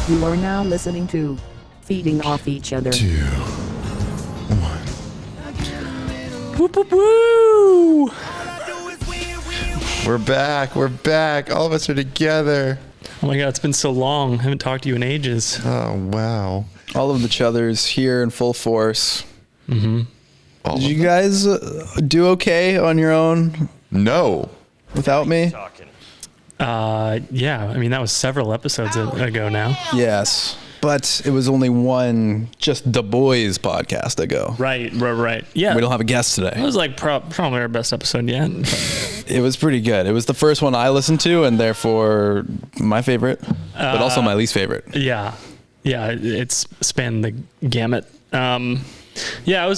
You are now listening to Feeding Off Each Other. 2, 1. Whoop, whoop, woo! We're back. All of us are together. Oh my God, it's been so long. I haven't talked to you in ages. Oh, wow. All of each other's here in full force. Mm-hmm. Did you guys do okay on your own No. without me? Yeah, I mean, that was several episodes ago now. Yes. But it was only one, just the boys podcast ago. Right. Yeah. We don't have a guest It today. was like probably our best episode yet. It was pretty good. It was the first one I listened to, and therefore my favorite, but also my least favorite. Yeah, it's spanned the gamut. Yeah, it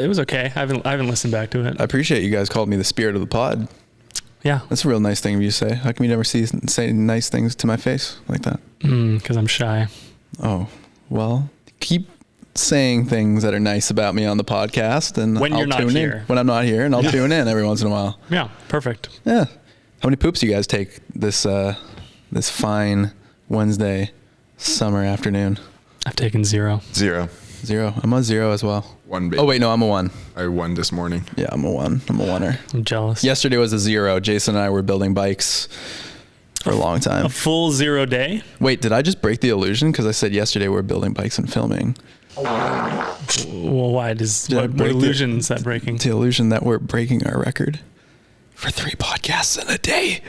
was okay. I haven't listened back to it. I appreciate you guys called me the spirit of the pod. Yeah, That's a real nice thing of you to say. How come you never say nice things to my face like that? because I'm shy. Oh, well, keep saying things that are nice about me on the podcast, and When I'll you're not tune here. in when I'm not here, and I'll tune in every once in a while. Yeah, perfect. Yeah. How many poops do you guys take this this fine Wednesday summer afternoon? I've taken 0. 0. 0. I'm a 0 as well. 1 big. Oh wait, no, I'm a 1. I won this morning. Yeah, I'm a 1. I'm a 1er. I'm jealous. Yesterday was a 0. Jason and I were building bikes for a long time. A full 0 day. Wait, did I just break the illusion? Because I said yesterday we were building bikes and filming. Well, why does Did I what break illusion is that breaking? The illusion that we're breaking our record for 3 podcasts in a day.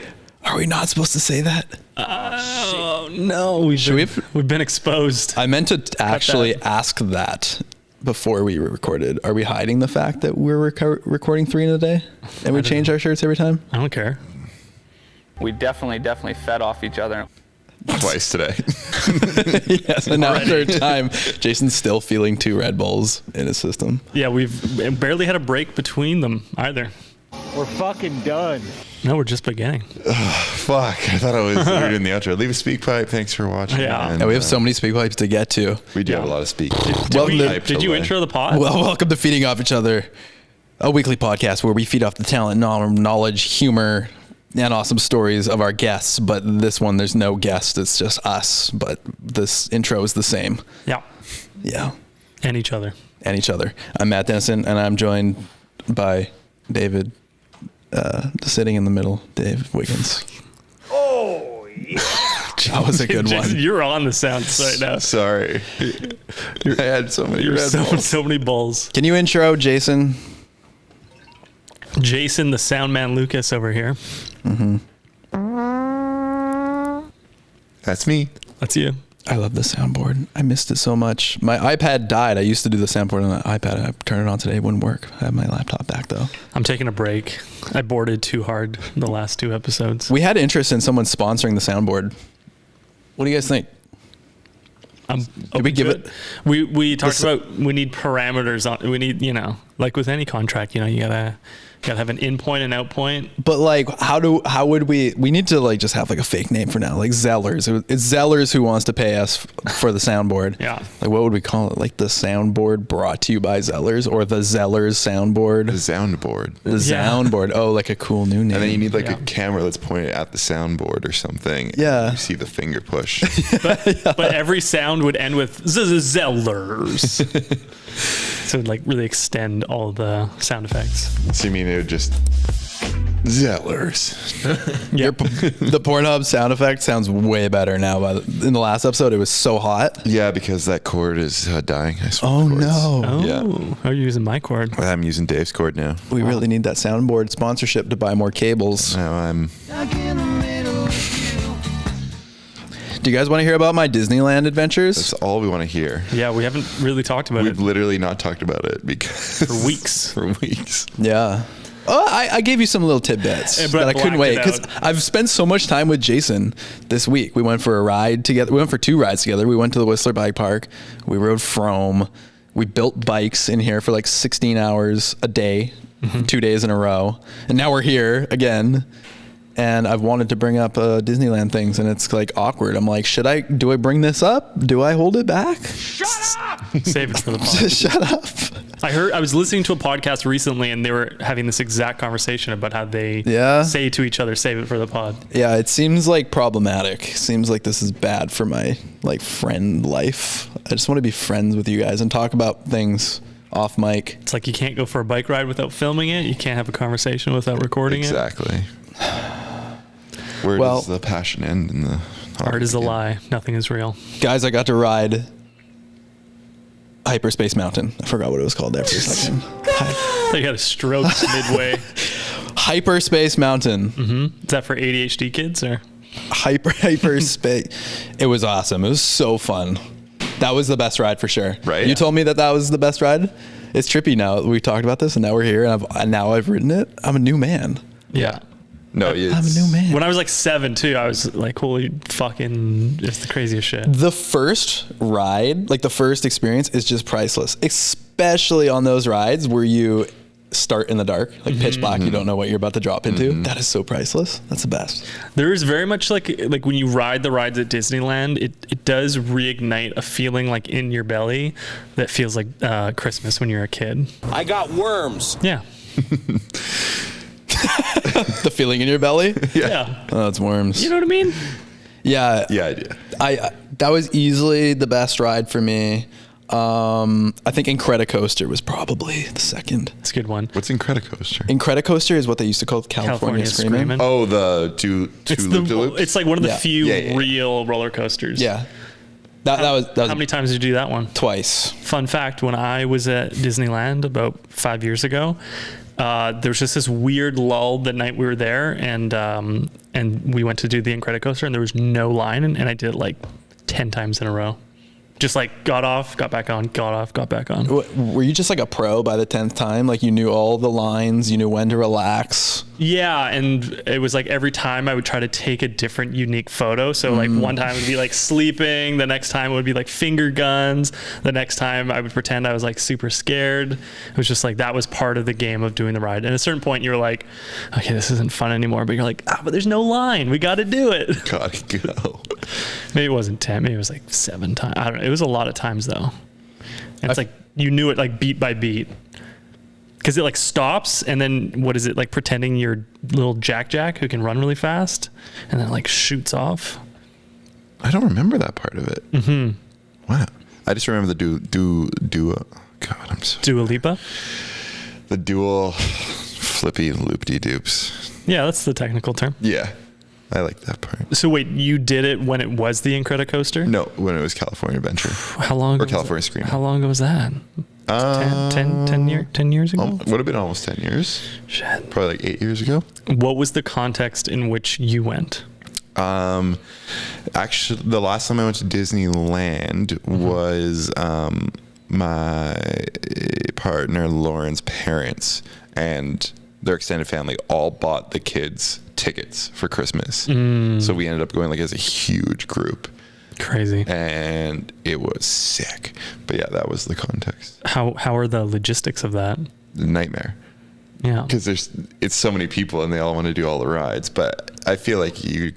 Are we not supposed to say that? Oh no, we've been exposed. I meant to actually ask that before we recorded. Are we hiding the fact that we're recording 3 in a day? And we change our shirts every time? I don't care. We definitely fed off each other. Twice today. Yes, and now after a time, Jason's still feeling 2 Red Bulls in his system. Yeah, we've barely had a break between them either. We're fucking done. No, we're just beginning. Fuck. I thought I was doing the outro. Leave a speak pipe. Thanks for watching. Yeah. And we have so many speak pipes to get to. We do have a lot of speak. Did you intro the pod? Well, welcome to Feeding Off Each Other, a weekly podcast where we feed off the talent, knowledge, humor, and awesome stories of our guests. But this one, there's no guest. It's just us. But this intro is the same. Yeah. Yeah. And each other. And each other. I'm Matt Dennison, and I'm joined by David, sitting in the middle, Dave Wiggins. Oh, yeah. That was a good Jason, one. you're on the sounds right now. Sorry. I had so many Red Bulls. So many balls. Can you intro Jason? Jason, the sound man Lucas over here. Mm-hmm. That's me. That's you. I love the soundboard. I missed it so much. My iPad died. I used to do the soundboard on the iPad. I turned it on today. It wouldn't work. I have my laptop back though. I'm taking a break. I boarded too hard the last 2 episodes. We had interest in someone sponsoring the soundboard. What do you guys think? Did we give it? We talked about we need parameters on. We need like with any contract, you gotta have an in point and out point. But like, how would we need to like just have like a fake name for now, like Zellers. It's Zellers who wants to pay us for the soundboard. Yeah. Like, what would we call it? Like the soundboard brought to you by Zellers, or the Zellers soundboard? The soundboard. The soundboard. Oh, like a cool new name. And then you need like a camera that's pointed at the soundboard or something. Yeah. You see the finger push. But every sound would end with Zellers. So it would like really extend all the sound effects. So you mean it would just Zellers. The Pornhub sound effect sounds way better now. In the last episode, it was so hot. Yeah, because that cord is dying. I swear. Oh no! Oh, Yeah. How are you using my cord? I'm using Dave's cord now. We really need that soundboard sponsorship to buy more cables. Now I'm. Do you guys want to hear about my Disneyland adventures? That's all we want to hear. Yeah, we haven't really talked about We've it literally not talked about it because for weeks. for weeks. Yeah. Oh, I gave you some little tidbits But that I couldn't wait blacked because it out. I've spent so much time with Jason this week. We went for a ride together. We went for 2 rides together. We went to the Whistler Bike Park. We rode Frome. We built bikes in here for like 16 hours a day, 2 days in a row. And now we're here again. And I've wanted to bring up Disneyland things, and it's like awkward. I'm like, do I bring this up? Do I hold it back? Shut up! Save it for the pod. Shut up. I was listening to a podcast recently, and they were having this exact conversation about how they say to each other, "Save it for the pod." Yeah, it seems like problematic. Seems like this is bad for my like friend life. I just want to be friends with you guys and talk about things off mic. It's like you can't go for a bike ride without filming it. You can't have a conversation without recording Exactly. Where does the passion end in the Art is a lie. Nothing is real. Guys, I got to ride Hyperspace Mountain. I forgot what it was called there for a second. I thought you had a stroke midway. Hyperspace Mountain. Mm-hmm. Is that for ADHD kids or? Hyperspace. It was awesome. It was so fun. That was the best ride for sure. Right. You told me that was the best ride. It's trippy now. We talked about this and now we're here and now I've ridden it. I'm a new man. Yeah. No, I'm a new man. When I was like 7 too, I was like, holy fucking, it's the craziest shit. The first ride, like the first experience is just priceless, especially on those rides where you start in the dark, like pitch black. You don't know what you're about to drop into. That is so priceless. That's the best. There is very much like when you ride the rides at Disneyland, it does reignite a feeling like in your belly that feels like Christmas when you're a kid. I got worms. Yeah. The feeling in your belly? Yeah. Oh, it's worms. You know what I mean? Yeah. Yeah, I do. I that was easily the best ride for me. I think Incredicoaster was probably the second. It's a good one. What's Incredicoaster? Incredicoaster is what they used to call California Screaming. Oh, the two loop-de-loops? It's like one of the Yeah. few real roller coasters. Yeah. That was How many times did you do that one? twice. Fun fact, when I was at Disneyland about 5 years ago, there was just this weird lull the night we were there, and we went to do the Incredicoaster, and there was no line, and I did it like 10 times in a row. Just like got off, got back on, got off, got back on. Were you just like a pro by the 10th time? Like you knew all the lines, you knew when to relax. Yeah, and it was like every time I would try to take a different unique photo. So like one time it would be like sleeping, the next time it would be like finger guns, the next time I would pretend I was like super scared. It was just like that was part of the game of doing the ride. And at a certain point you were like, okay, this isn't fun anymore. But you're like, but there's no line. We got to do it. Gotta go. Maybe it wasn't 10. Maybe it was like 7 times. I don't know. It was a lot of times though. And it's like you knew it like beat by beat. Because it like stops and then what is it like pretending you're little Jack who can run really fast and then like shoots off. I don't remember that part of it. Mm-hmm. Wow. I just remember the duo. God, I'm so Dua Lipa? The dual flippy loop-de-doops. Yeah, that's the technical term. Yeah. I like that part. So wait, you did it when it was the Incredicoaster? No, when it was California Adventure. How long? Or California Screaming. How long ago was that? 10 years ago? Would have been almost 10 years. Shit. Probably like 8 years ago. What was the context in which you went? Actually, the last time I went to Disneyland was my partner Lauren's parents and their extended family all bought the kids tickets for Christmas. So we ended up going like as a huge group. Crazy. And it was sick. But yeah, that was the context. How are the logistics of that? Nightmare. Yeah. Because it's so many people and they all want to do all the rides. But I feel like you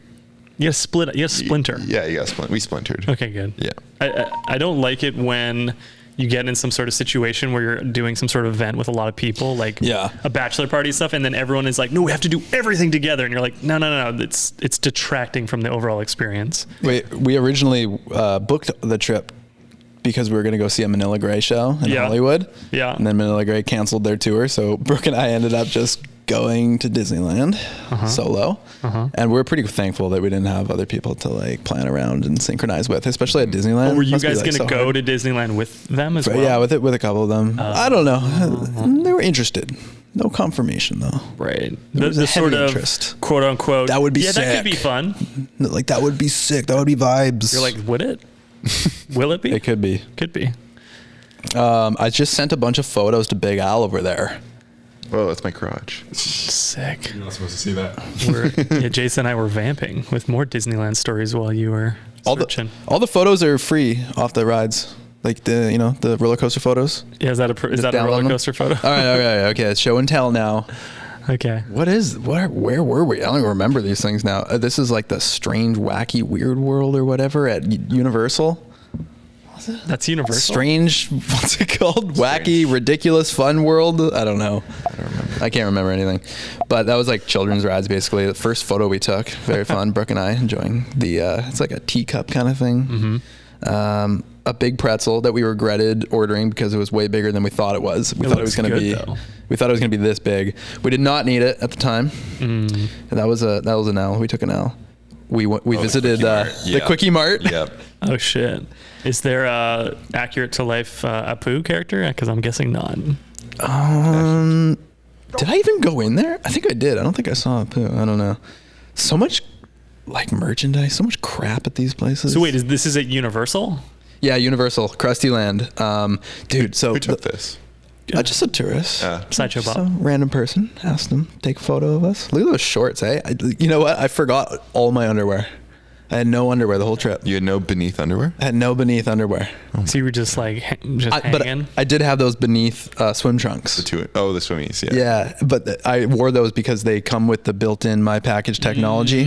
gotta split. You gotta splinter. Yeah, you gotta splinter. We splintered. Okay, good. Yeah. I don't like it when you get in some sort of situation where you're doing some sort of event with a lot of people, like a bachelor party stuff, and then everyone is like, no, we have to do everything together. And you're like, no, it's detracting from the overall experience. Wait, we originally booked the trip because we were going to go see a Manila Grey show in Hollywood. Yeah. And then Manila Grey canceled their tour. So Brooke and I ended up just going to Disneyland solo. And we're pretty thankful that we didn't have other people to like plan around and synchronize with, especially at Disneyland. But were you Must be, guys like, going to go to Disneyland with them as well? Yeah, with a couple of them. I don't know. They were interested. No confirmation though. Right. There was The a heavy sort of interest. quote unquote. That would be sick. That could be sick. fun. Like that would be sick. That would be vibes. You're like, would it? Will it be? It could be. Could be. I just sent a bunch of photos to Big Al over there. Oh, that's my garage. Sick. You're not supposed to see that. Jason and I were vamping with more Disneyland stories while you were searching. All the photos are free off the rides. Like the roller coaster photos. Yeah, is that a roller coaster photo? All right, okay. It's show and tell now. Okay. Where were we? I don't even remember these things now. This is like the strange, wacky, weird world or whatever at Universal. That's Universal. Strange, what's it called? Wacky, ridiculous, fun world. I don't know. I can't remember anything. But that was like children's rides, basically. The first photo we took, very fun. Brooke and I enjoying the, it's like a teacup kind of thing. A big pretzel that we regretted ordering because it was way bigger than we thought it was. We thought it was going to be, we thought it was going to be this big. We did not need it at the time. And that was an L. We took an L. We visited the Quickie Mart. Yep. Oh shit! Is there a accurate to life Apu character? Because I'm guessing not. Did I even go in there? I think I did. I don't think I saw Apu. I don't know. So much like merchandise, so much crap at these places. So wait, this is at Universal? Yeah, Universal, Krusty Land. Dude, so Who took this? just a tourist. Sideshow Bob. Some random person asked him to take a photo of us. Look at those shorts, eh? You know what? I forgot all my underwear. I had no underwear the whole trip. You had no beneath underwear? I had no beneath underwear. So you were just like hanging? But I did have those beneath swim trunks. The swimmies, yeah. Yeah, but I wore those because they come with the built-in My Package technology.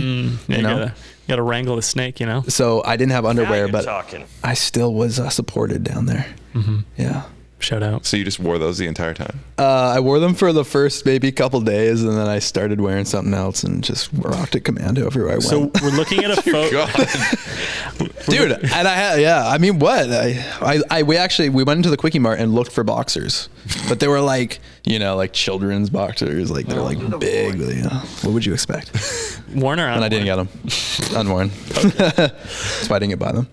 Yeah, you gotta wrangle the snake, you know? So I didn't have underwear, but I still was supported down there. Yeah. Shout out. So you just wore those the entire time? I wore them for the first maybe couple days, and then I started wearing something else and just rocked it commando everywhere I went. So we're looking at a photo. Dude, and I mean, what? We went into the Quickie Mart and looked for boxers, but they were like, like children's boxers, like they're like big. What would you expect? Worn or unworn? And I didn't get them. Unworn. That's why I didn't get by them.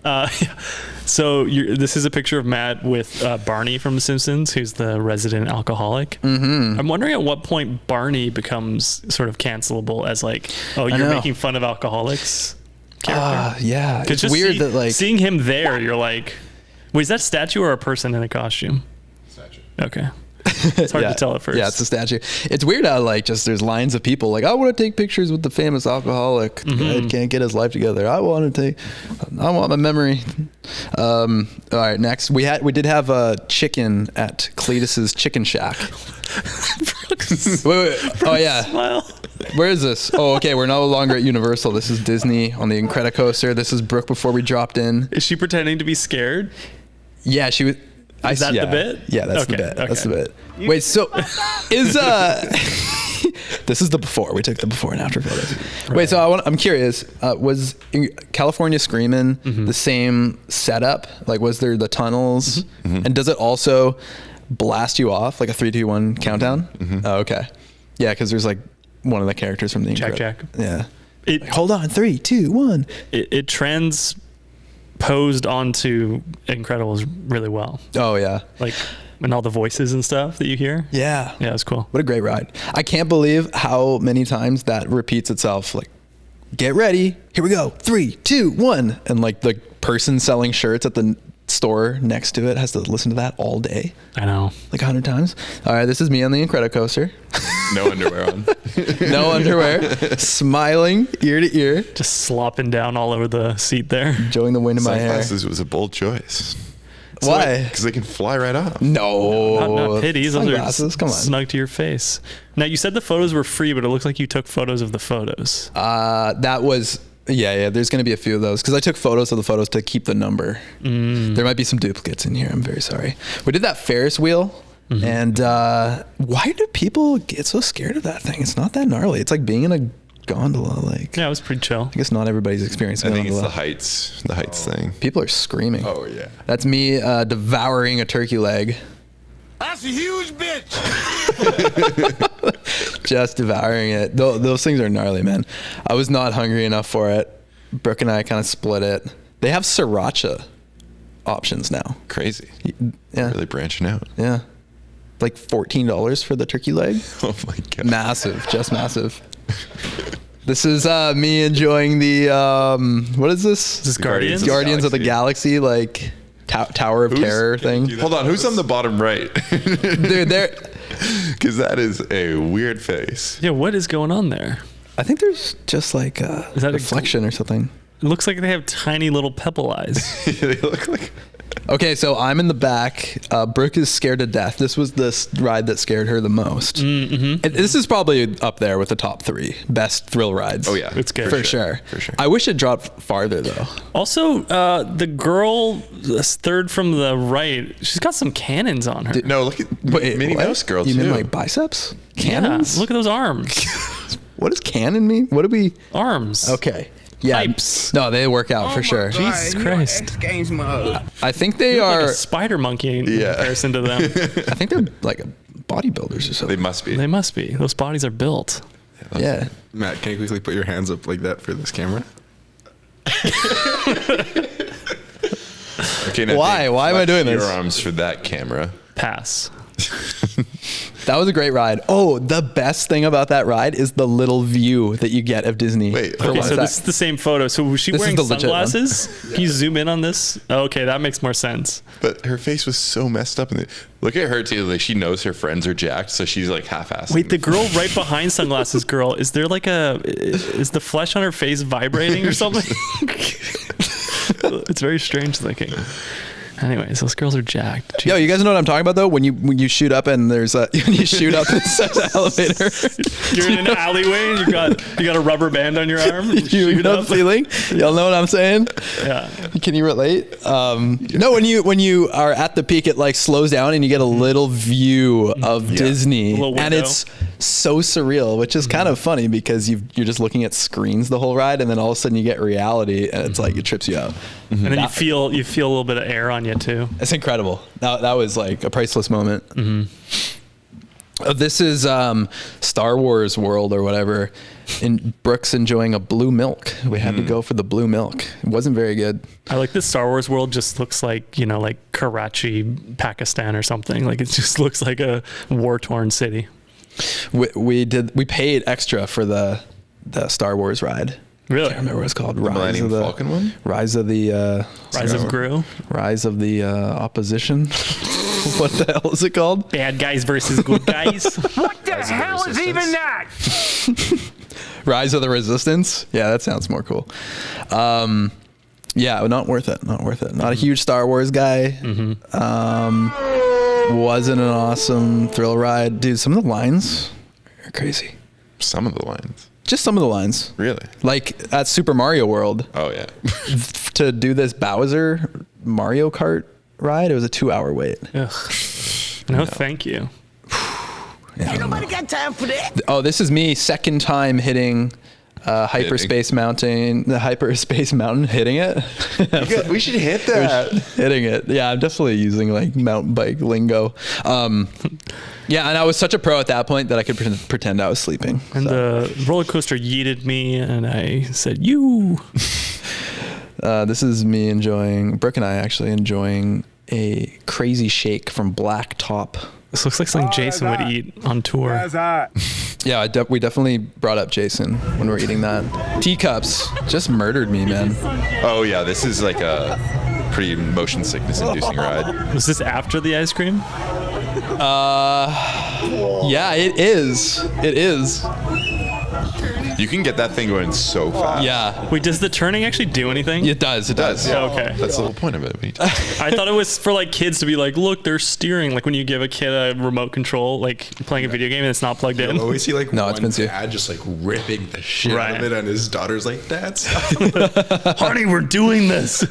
So this is a picture of Matt with Barney from The Simpsons, who's the resident alcoholic. I'm wondering at what point Barney becomes sort of cancelable as like, oh, you're making fun of alcoholics character. Yeah, it's weird that like seeing him there, you're like, wait, is that a statue or a person in a costume? Statue. Okay. It's hard to tell at first. Yeah, it's a statue. It's weird how like just there's lines of people like, I want to take pictures with the famous alcoholic. Guy can't get his life together. I want my memory. All right, next we did have a chicken at Cletus's Chicken Shack. wait. Oh yeah. Smile. Where is this? Oh, okay. We're no longer at Universal. This is Disney on the Incredicoaster. This is Brooke before we dropped in. Is she pretending to be scared? Yeah, she was. Is that the bit? Yeah, that's the bit. That's the bit. Wait, so is this is the before. We took the before and after photos. Right. Wait, so I'm curious. Was California Screamin' the same setup? Like, was there the tunnels? And does it also blast you off like a 3, 2, 1 countdown? Oh, okay. Yeah, because there's like one of the characters from the Jack. Yeah. Hold on, 3, 2, 1. It transposed onto Incredibles really well. Oh yeah. Like, and all the voices and stuff that you hear. Yeah. Yeah, it's cool. What a great ride. I can't believe how many times that repeats itself. Like, get ready. Here we go. 3, 2, 1. And like the person selling shirts at the store next to it has to listen to that all day. I know. Like 100 times. All right, this is me on the Incredicoaster. No underwear on. No underwear. Smiling ear to ear. Just slopping down all over the seat there. Enjoying the wind in my hair. Sunglasses was a bold choice. Why? Because they can fly right off. No. Not pitties. Those Sunglasses, are come on. snug to your face. Now, you said the photos were free, but it looks like you took photos of the photos. That was... Yeah, there's going to be a few of those because I took photos of the photos to keep the number. There might be some duplicates in here. I'm very sorry. We did that Ferris wheel. And why do people get so scared of that thing? It's not that gnarly. It's like being in a gondola. Like, yeah, it was pretty chill. I guess not everybody's experiencing I think gondola. it's the heights thing. People are screaming. Oh, yeah. That's me devouring a turkey leg. That's a huge bitch. Just devouring it. Those things are gnarly, man. I was not hungry enough for it. Brooke and I kind of split it. They have sriracha options now. Crazy. Yeah. Really branching out. Yeah. Like $14 for the turkey leg. Oh my God. Massive. Just massive. This is me enjoying the, what is this? Is this Guardians? Guardians of the Galaxy, like Tower of Terror thing. Hold on. Who's on the bottom right? Dude, they're... Because that is a weird face. Yeah, what is going on there? I think there's just like a Is that reflection or something. It looks like they have tiny little pebble eyes. They look like... Okay, so I'm in the back. Brooke is scared to death. This was the ride that scared her the most. Mm-hmm. This is probably up there with the top 3 best thrill rides. Oh yeah, It's good. For sure. I wish it dropped farther though. Also, the girl third from the right, she's got some cannons on her. No, look at Minnie what? Mouse Girl You too. mean like biceps? Yeah, Cannons? look at those arms. What does cannon mean? What do we? Arms. Okay. Yeah. Pipes. No, they work out for sure. Jesus Christ. I think they Like are. a spider monkey in comparison to them. I think they're like bodybuilders or something. They must be. They must be. Those bodies are built. Yeah. Matt, can you quickly put your hands up like that for this camera? Okay, now Why? Dave, Why am I doing flex this? Your arms for that camera. Pass. That was a great ride. Oh, the best thing about that ride is the little view that you get of Disney. Wait, For Okay, one so sec. this is the same photo. So was she This is wearing the legit one. sunglasses? Can you zoom in on this? Okay, that makes more sense. But her face was so messed up. Look at her too. Like she knows her friends are jacked, so she's like half-assed. Wait, the girl right behind sunglasses girl, is there like is the flesh on her face vibrating or something? It's very strange looking. Anyways, those girls are jacked. Yo, you guys know what I'm talking about though? When you shoot up and there's a when you shoot up inside the elevator, You're in an alleyway and you got a rubber band on your arm. you shoot up ceiling. Y'all know what I'm saying? Yeah. Can you relate? No, when you are at the peak, it like slows down and you get a little view of Disney, Little and window. it's so surreal, which is kind of funny because you're just looking at screens the whole ride, and then all of a sudden you get reality, and it's like it trips you out. And then you feel a little bit of air on you too. It's incredible. That was like a priceless moment. This is Star Wars World or whatever. And Brooks enjoying a blue milk. We had to go for the blue milk. It wasn't very good. I like this Star Wars world just looks like, like Karachi, Pakistan or something. Like it just looks like a war-torn city. We paid extra for the Star Wars ride. Really? I can't remember what it's called. Millennium Falcon one? Rise of the Rise of Gru. Rise of the opposition. What the hell is it called? Bad guys versus good guys. What the hell is even that? Rise of the Resistance. Yeah, that sounds more cool. Yeah, not worth it. Not worth it. Not a huge Star Wars guy. Wasn't an awesome thrill ride, dude. Some of the lines are crazy. Some of the lines. Just some of the lines. Really? Like at Super Mario World, Oh yeah. to do this Bowser Mario Kart ride, it was a 2-hour wait. Ugh. No, thank you. Yeah, Nobody got time for that. oh, this is me second time hitting Hyperspace Mountain, the Hyperspace Mountain, hitting it. We should hit that. Hitting it. Yeah, I'm definitely using like mountain bike lingo. Yeah, and I was such a pro at that point that I could pretend I was sleeping. And the roller coaster yeeted me, and I said, "You." This is me enjoying, Brooke and I actually enjoying a crazy shake from Black Top. This looks like something Jason would eat on tour. Yeah, we definitely brought up Jason when we were eating that. Teacups just murdered me, man. Oh yeah, this is like a pretty motion sickness inducing ride. Was this after the ice cream? Yeah, it is. It is. You can get that thing going so fast. Yeah, Wait, does the turning actually do anything? it does. It does. Yeah. Okay. That's the whole point of it. I thought it was for like kids to be like, look, they're steering. Like when you give a kid a remote control, like playing a video game and it's not plugged in. You always see like No, one it's been dad just like ripping the shit out Right. of it, and his daughter's like, "Dad, stop." Honey, we're doing this.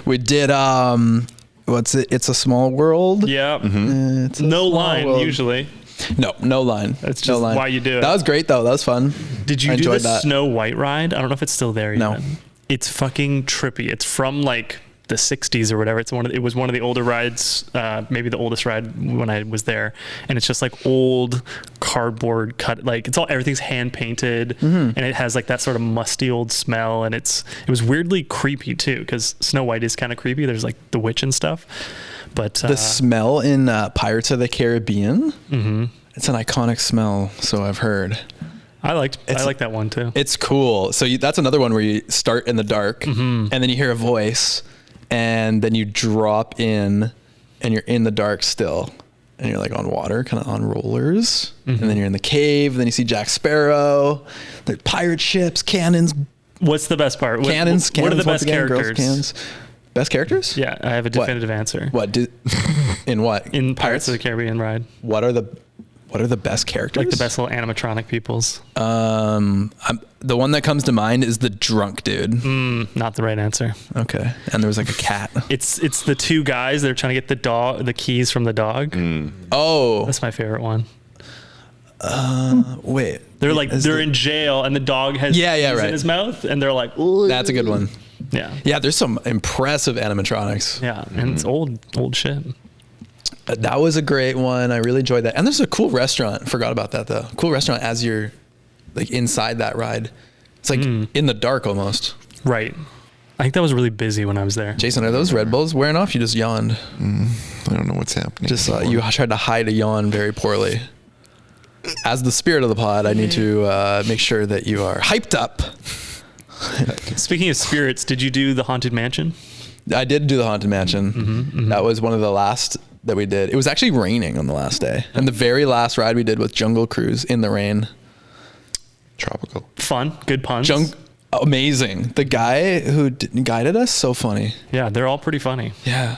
We did. What's it? It's a Small World. Yeah. It's a No small line world. usually. No line. That's no just line. why you do it. That was great though. That was fun. Did you I do the enjoyed that. Snow White ride? I don't know if it's still there No. even. It's fucking trippy. It's from like the 60s or whatever. It was one of the older rides, maybe the oldest ride when I was there. And it's just like old cardboard cut, like everything's hand painted, and it has like that sort of musty old smell. And it was weirdly creepy too, because Snow White is kind of creepy. There's like the witch and stuff. But The smell in Pirates of the Caribbean. It's an iconic smell, so I've heard. I like that one too. It's cool. So that's another one where you start in the dark, and then you hear a voice, and then you drop in, and you're in the dark still, and you're like on water, kind of on rollers, and then you're in the cave. Then you see Jack Sparrow. There's pirate ships, cannons, What's the best part? cannons. What are the once best again, girls' characters? cannons. Best characters? Yeah, I have a definitive answer. What? In what? In Pirates of the Caribbean ride. What are the best characters? Like the best little animatronic peoples. The one that comes to mind is the drunk dude. Not the right answer. Okay. And there was like a cat. It's the two guys that are trying to get the keys from the dog. Oh. That's my favorite one. Wait. They're in jail and the dog has keys right. in his mouth and they're like, ooh. That's a good one. Yeah. Yeah, there's some impressive animatronics. Yeah, and it's old shit. That was a great one. I really enjoyed that. And there's a cool restaurant. Forgot about that though. Cool restaurant as you're like inside that ride. It's like in the dark almost. Right. I think that was really busy when I was there. Jason, are those Red Bulls wearing off? You just yawned. I don't know what's happening. Just you tried to hide a yawn very poorly. As the spirit of the pod, I need to make sure that you are hyped up. Speaking of spirits, did you do the Haunted Mansion? I did do the Haunted Mansion. That was one of the last that we did. It was actually raining on the last day. And the very last ride we did was Jungle Cruise in the rain. Tropical. Fun. Good puns. Amazing. The guy who guided us, so funny. Yeah, they're all pretty funny. Yeah.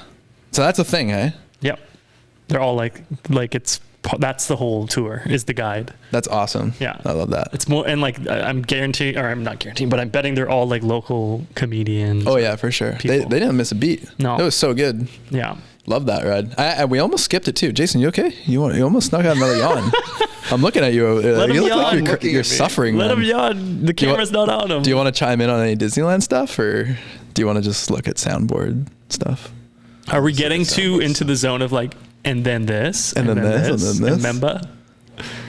So that's a thing, eh? Yep. They're all like that's the whole tour is the guide. That's awesome. Yeah. I love that. It's more, and like I'm not guaranteeing, but I'm betting they're all like local comedians. Oh yeah, for sure. They didn't miss a beat. No. It was so good. Yeah. Love that ride. We almost skipped it too. Jason, you okay? You almost snuck out another yawn. I'm looking at you. Let him you look yawn. like you're suffering. Let man. him yawn. The camera's not on him. Do you want to chime in on any Disneyland stuff, or do you want to just look at soundboard stuff? Are we getting into the zone of like, and then this, and then this, remember?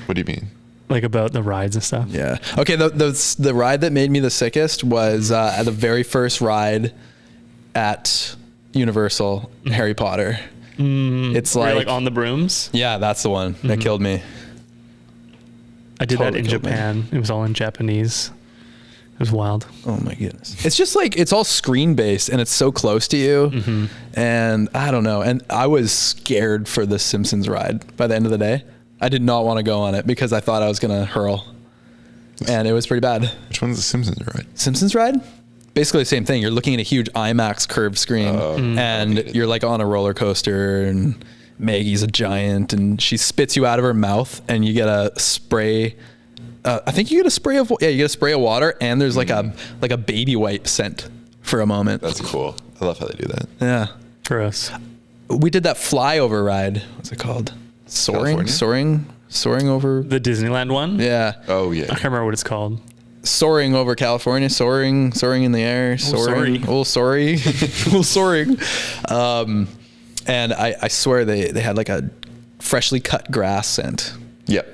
What do you mean? Like about the rides and stuff? Yeah. Okay. The ride that made me the sickest was at the very first ride at Universal, Harry Potter. It's Where like, you're like on the brooms. Yeah, that's the one that killed me. I did that Totally in killed me. Japan. It was all in Japanese. It was wild. Oh my goodness. It's just like, it's all screen based and it's so close to you. And I don't know. And I was scared for the Simpsons ride by the end of the day. I did not want to go on it because I thought I was going to hurl. And it was pretty bad. Which one's the Simpsons ride? Simpsons ride? Basically the same thing. You're looking at a huge IMAX curved screen and you're like on a roller coaster and Maggie's a giant and she spits you out of her mouth and you get a spray. I think you get a spray of water and there's like a baby wipe scent for a moment. That's cool. I love how they do that. Yeah. Gross. We did that flyover ride. What's it called? Soaring over. The Disneyland one? Yeah. Oh yeah. I can't remember what it's called. Soaring over California, soaring in the air, soaring. Oh, sorry. Oh, soaring. And I swear they had like a freshly cut grass scent. Yep.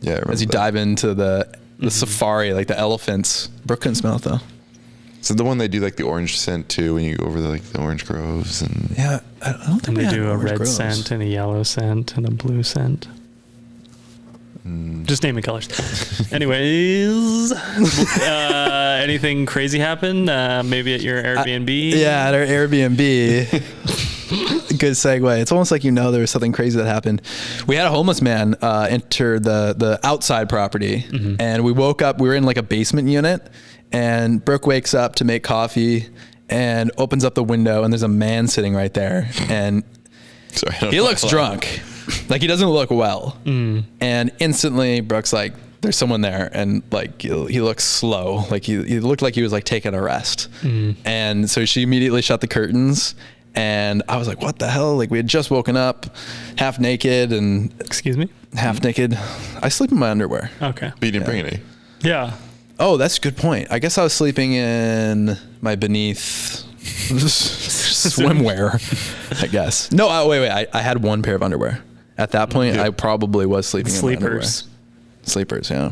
Yeah. I remember As you that. dive into the safari, like the elephants. Brooke couldn't smell it though. So the one they do like the orange scent too when you go over the orange groves and Yeah, I don't think And we they had do a orange red groves. scent and a yellow scent and a blue scent. Just naming colors. Anyways, anything crazy happen? Maybe at your Airbnb? Yeah, at our Airbnb. Good segue. It's almost like there was something crazy that happened. We had a homeless man enter the outside property, and we woke up. We were in like a basement unit, and Brooke wakes up to make coffee and opens up the window, and there's a man sitting right there, and sorry, I don't he know looks why I drunk. Like he doesn't look well. And instantly Brooke's like, there's someone there. And like, he looks slow. Like he looked like he was like taking a rest. And so she immediately shut the curtains and I was like, what the hell? Like we had just woken up half naked and Excuse me? half naked. I sleep in my underwear. Okay. But you didn't bring any. Yeah. Oh, that's a good point. I guess I was sleeping in my beneath swimwear, I guess. No, wait. I had one pair of underwear. At that point, I probably was sleeping in my underwear. Sleepers, yeah.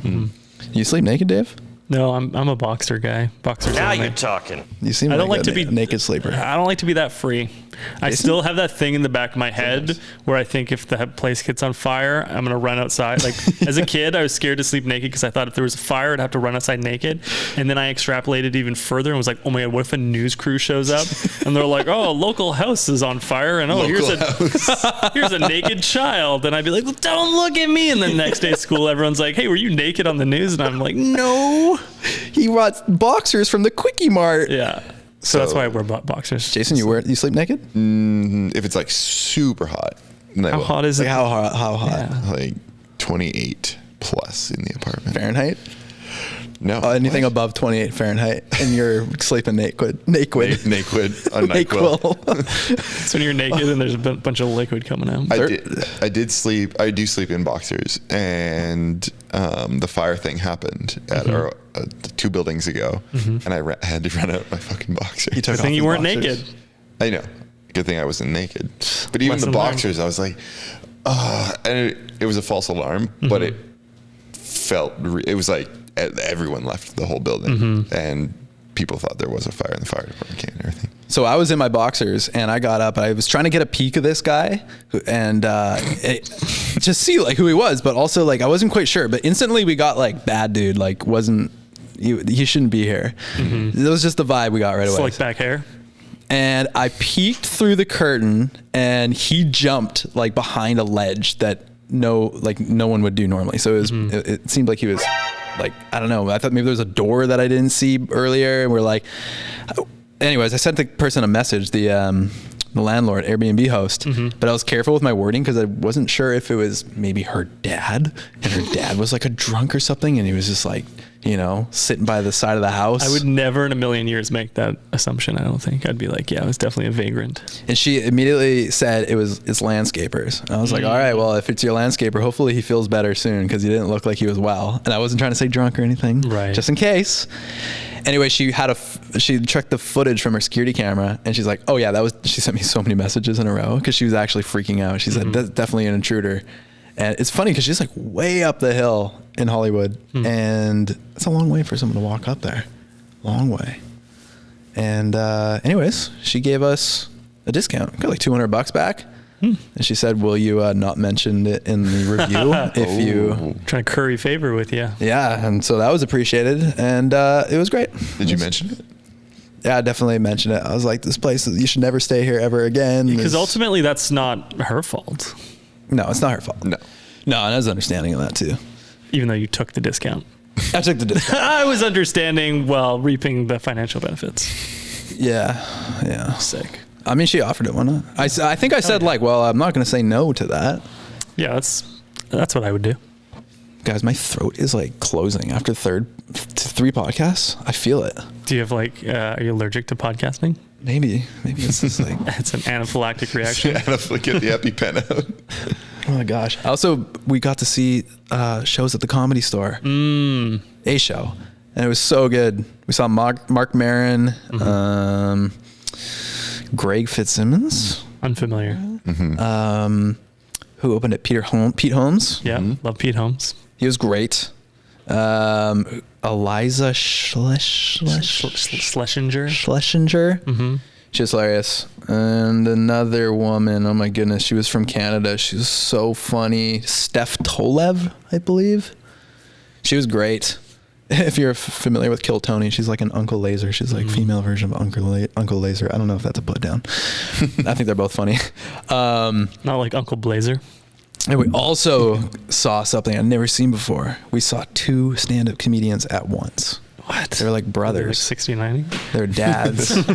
You sleep naked, Dave? No, I'm a boxer guy. Boxers Now only. you're talking. You seem I don't like like a to be naked sleeper. I don't like to be that free. I still have that thing in the back of my head where I think if the place gets on fire, I'm gonna run outside. Like as a kid, I was scared to sleep naked because I thought if there was a fire, I'd have to run outside naked. And then I extrapolated even further and was like, oh my god, what if a news crew shows up and they're like, oh, a local house is on fire and here's a naked child, and I'd be like, well, don't look at me. And then next day at school, everyone's like, hey, were you naked on the news? And I'm like, no. He brought boxers from the Quickie Mart. Yeah. So that's why I wear boxers. Jason, you sleep naked? If it's like super hot. then I How will. hot is it? Like how hot? Yeah. Like 28 plus in the apartment. Fahrenheit? No. Anything what? above 28 Fahrenheit, and you're sleeping naked. Naked on NyQuil. It's when you're naked and there's a bunch of liquid coming out. I do sleep in boxers, and the fire thing happened at our 2 buildings ago, and I had to run out my fucking boxers. Good thing you weren't naked. I know. Good thing I wasn't naked. But even Lesson the boxers, I was like, and it was a false alarm, but it felt, it was like everyone left the whole building, and people thought there was a fire in the fire department and everything. So I was in my boxers and I got up. I was trying to get a peek of this guy and just see like who he was, but also like I wasn't quite sure. But instantly we got like bad dude, like wasn't he shouldn't be here. It was just the vibe we got right away. Slick back hair. And I peeked through the curtain and he jumped like behind a ledge that no one would do normally. So it was it seemed like he was like, I don't know. I thought maybe there was a door that I didn't see earlier. And we're like, anyways, I sent the person a message, the landlord, Airbnb host, but I was careful with my wording because I wasn't sure if it was maybe her dad, and her dad was like a drunk or something, and he was just like, you know, sitting by the side of the house. I would never in a million years make that assumption. I don't think. I'd be like, yeah, it was definitely a vagrant. And she immediately said it's landscapers. And I was like, all right, well, if it's your landscaper, hopefully he feels better soon because he didn't look like he was well. And I wasn't trying to say drunk or anything, right? Just in case. Anyway, she checked the footage from her security camera, and she's like, oh yeah, she sent me so many messages in a row because she was actually freaking out. She said, that's definitely an intruder. And it's funny because she's like way up the hill in Hollywood, and it's a long way for someone to walk up there. Long way. And anyways, she gave us a discount. We got like $200 back. And she said, will you not mention it in the review if you... Trying to curry favor with you. Yeah, and so that was appreciated, and it was great. Did you mention it? Yeah, I definitely mentioned it. I was like, this place, you should never stay here ever again. Because ultimately that's not her fault. No, it's not her fault. No. No, and I was understanding of that too. Even though you took the discount. I took the discount. I was understanding while reaping the financial benefits. Yeah. Sick. I mean, she offered it, why not? I think I said like, well, I'm not going to say no to that. Yeah, that's what I would do. Guys, my throat is like closing after 3 podcasts. I feel it. Do you have like, are you allergic to podcasting? Maybe it's just like... It's an anaphylactic reaction. Get the EpiPen out. Oh my gosh. Also, we got to see shows at the Comedy Store. A show. And it was so good. We saw Mark Maron, Greg Fitzsimmons. Unfamiliar. Who opened it? Pete Holmes. Yeah, love Pete Holmes. He was great. Eliza Schlesinger. She was hilarious. And another woman, oh my goodness, she was from Canada. She was so funny. Steph Tolev, I believe. She was great. If you're familiar with Kill Tony, she's like an Uncle Laser. She's like female version of Uncle Laser. I don't know if that's a put down. I think they're both funny. Not like Uncle Blazer. And we also saw something I'd never seen before. We saw 2 stand-up comedians at once. What? They were like brothers. 69ing? They were dads.